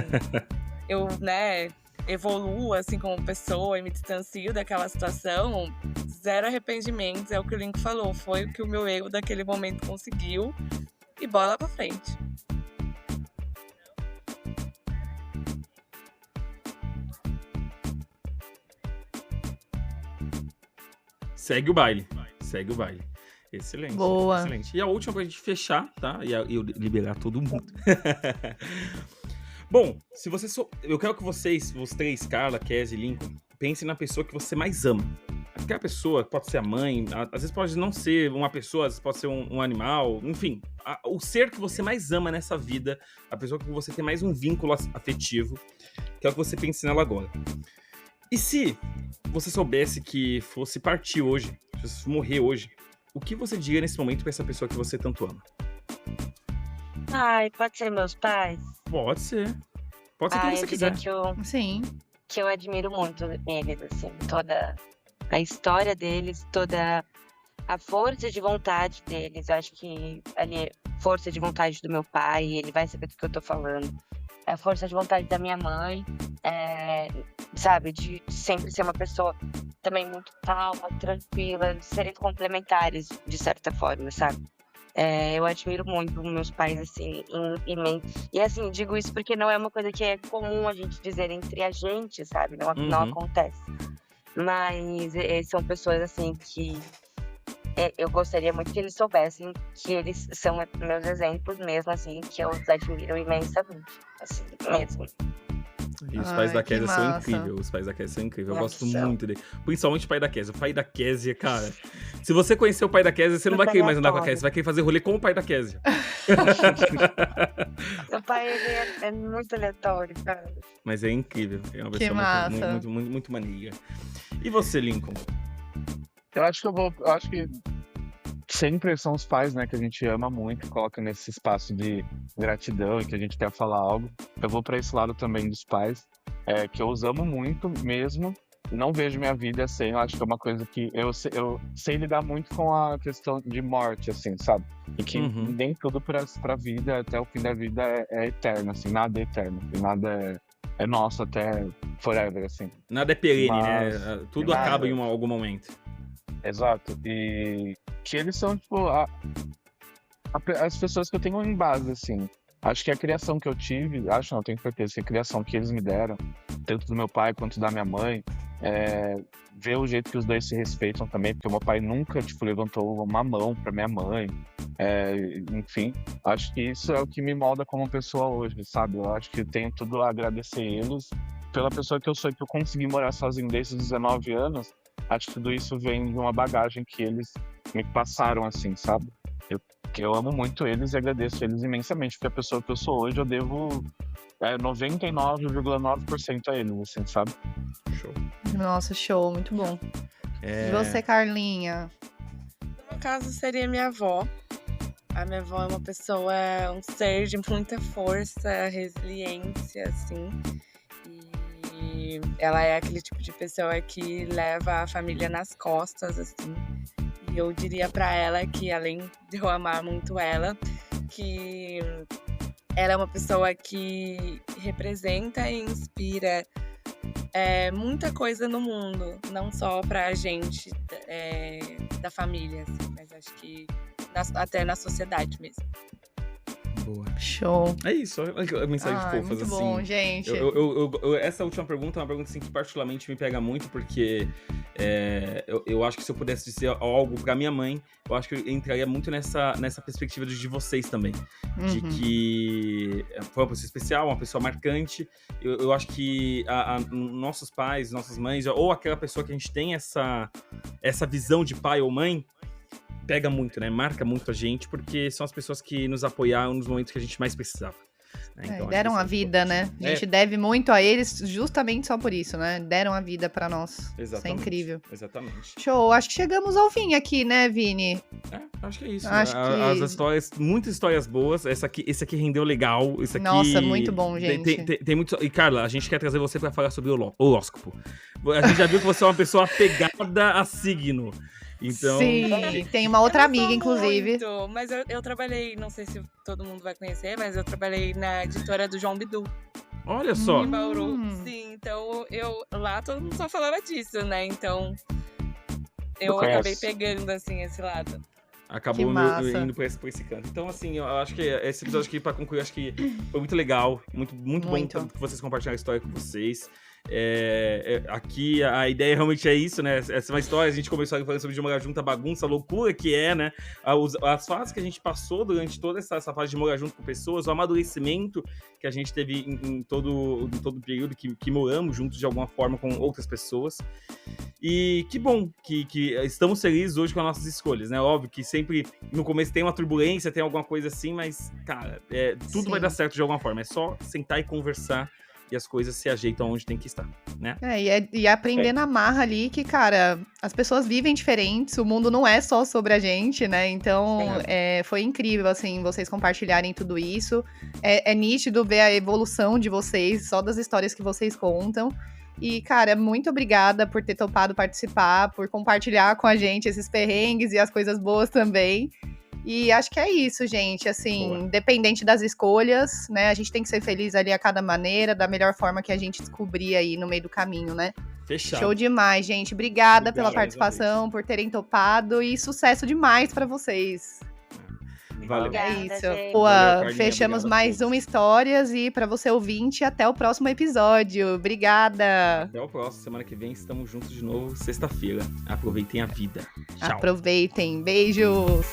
eu, né, evoluo, assim, como pessoa e me distancio daquela situação, zero arrependimentos, é o que o Lincoln falou, foi o que o meu eu daquele momento conseguiu e bola pra frente. Segue o baile. Segue o baile. Excelente. Boa. Excelente. E a última pra gente fechar, tá? E eu liberar todo mundo. Bom, se você eu quero que vocês, os três, Carla, Kes e Lincoln, pensem na pessoa que você mais ama. Aquela pessoa pode ser a mãe, às vezes pode não ser uma pessoa, às vezes pode ser um animal, enfim. O ser que você mais ama nessa vida, a pessoa com que você tem mais um vínculo afetivo, quero que você pense nela agora. E se você soubesse que fosse partir hoje, se você morrer hoje, o que você diria nesse momento pra essa pessoa que você tanto ama? Ai, pode ser meus pais? Pode ser. Pode ser quem Ai, você eu diria quiser. Sim. que eu admiro muito eles, assim, toda a história deles, toda a força de vontade deles. Eu acho que ali, força de vontade do meu pai, ele vai saber do que eu tô falando. A força de vontade da minha mãe, sabe, de sempre ser uma pessoa também muito calma, tranquila, de serem complementares, de certa forma, sabe? Eu admiro muito meus pais, assim, imenso. E, assim, digo isso porque não é uma coisa que é comum a gente dizer entre a gente, sabe? Não acontece. Mas são pessoas, assim, que eu gostaria muito que eles soubessem que eles são meus exemplos mesmo, assim, que eu os admiro imensamente, assim, mesmo. E os pais da que Kézia são massa. incríveis. Os pais da Kézia são incríveis. Eu gosto Nossa. muito dele. Principalmente o pai da Kézia. O pai da Kézia, cara. Se você conhecer o pai da Kézia, você não vai querer mais andar com a Kézia. Você vai querer fazer rolê com o pai da Kézia. Meu pai, ele é muito aleatório, cara. Mas é incrível. É uma Que pessoa massa. muito maneira. E você, Lincoln? Eu acho que sempre são os pais, né, que a gente ama muito, coloca nesse espaço de gratidão e que a gente quer falar algo. Eu vou pra esse lado também dos pais, que eu os amo muito mesmo. Não vejo minha vida sem, eu acho que é uma coisa que eu sei lidar muito com a questão de morte, assim, sabe? E que nem tudo pra vida, até o fim da vida é eterno, assim, nada é eterno, e nada é nosso até forever, assim. Nada é perene, Mas- né? Tudo nada. acaba em algum momento. Exato. E que eles são, tipo, as pessoas que eu tenho em base, assim. Acho que a criação que eu tive, não, tenho certeza que a criação que eles me deram, tanto do meu pai quanto da minha mãe, ver o jeito que os dois se respeitam também, porque o meu pai nunca, tipo, levantou uma mão pra minha mãe. Enfim, acho que isso é o que me molda como pessoa hoje, sabe? Eu acho que eu tenho tudo a agradecer eles pela pessoa que eu sou e que eu consegui morar sozinho desde os 19 anos. Acho que tudo isso vem de uma bagagem que eles me passaram, assim, sabe? Eu amo muito eles e agradeço eles imensamente, porque a pessoa que eu sou hoje eu devo 99,9% a eles, assim, sabe? Show. Nossa, show, muito bom. E você, Carlinha? No meu caso, seria minha avó. A minha avó é uma pessoa, um ser de muita força, resiliência, assim. E ela é aquele tipo de pessoa que leva a família nas costas, assim. E eu diria pra ela que, além de eu amar muito ela, que ela é uma pessoa que representa e inspira muita coisa no mundo, não só pra gente da família, assim, mas acho que até na sociedade mesmo. Boa. Show. É isso, mensagem fofas, muito assim. bom, gente. Essa última pergunta é uma pergunta assim, que particularmente me pega muito, porque eu acho que se eu pudesse dizer algo pra minha mãe, eu acho que eu entraria muito nessa perspectiva de vocês também. De que foi uma pessoa especial, uma pessoa marcante. Eu acho que nossos pais, nossas mães, ou aquela pessoa que a gente tem essa visão de pai ou mãe, pega muito, né? Marca muito a gente, porque são as pessoas que nos apoiaram nos momentos que a gente mais precisava. Né? Então, deram a vida, né? A gente deve muito a eles justamente só por isso, né? Deram a vida pra nós. Exatamente. Isso é incrível. Exatamente. Show. Acho que chegamos ao fim aqui, né, Vini? Acho que é isso. Acho As que... histórias, muitas histórias boas. Esse aqui rendeu legal. Nossa, muito bom, gente. Tem muito... E, Carla, a gente quer trazer você pra falar sobre o horóscopo. A gente já viu que você é uma pessoa apegada a signo. Então... Sim, tem uma outra amiga, inclusive. Muito, mas eu trabalhei, não sei se todo mundo vai conhecer, mas eu trabalhei na editora do João Bidu. Olha só. Em Bauru. Sim, então lá todo mundo só falava disso, né? Então eu acabei pegando, assim, esse lado. Acabou indo por esse canto. Então, assim, eu acho que esse episódio aqui, pra concluir, acho que foi muito legal. Muito bom que vocês compartilharam a história com vocês. Aqui a ideia realmente é isso, né? Essa é uma história, a gente começou falando sobre de morar junto, a bagunça, a loucura que é, né? As fases que a gente passou durante toda essa fase de morar junto com pessoas, o amadurecimento que a gente teve em todo o período que moramos juntos de alguma forma com outras pessoas. E que bom que estamos felizes hoje com as nossas escolhas, né? Óbvio que sempre no começo tem uma turbulência, tem alguma coisa assim, mas, cara, tudo vai dar certo de alguma forma. É só sentar e conversar e as coisas se ajeitam onde tem que estar, né? E aprender na marra ali que, cara, as pessoas vivem diferentes, o mundo não é só sobre a gente, né? Então, foi incrível, assim, vocês compartilharem tudo isso. É nítido ver a evolução de vocês, só das histórias que vocês contam. E, cara, muito obrigada por ter topado participar, por compartilhar com a gente esses perrengues e as coisas boas também. E acho que é isso, gente, assim, independente das escolhas, né, a gente tem que ser feliz ali a cada maneira, da melhor forma que a gente descobrir aí no meio do caminho, né? Fechado. Show demais, gente. Obrigada pela participação, por terem topado e sucesso demais pra vocês. Valeu. É Obrigada, isso. gente. Pô, Valeu, fechamos Carlinha, mais uma Histórias e pra você ouvinte, até o próximo episódio. Obrigada. Até o próximo. Semana que vem estamos juntos de novo, sexta-feira. Aproveitem a vida. Tchau. Aproveitem. Beijos.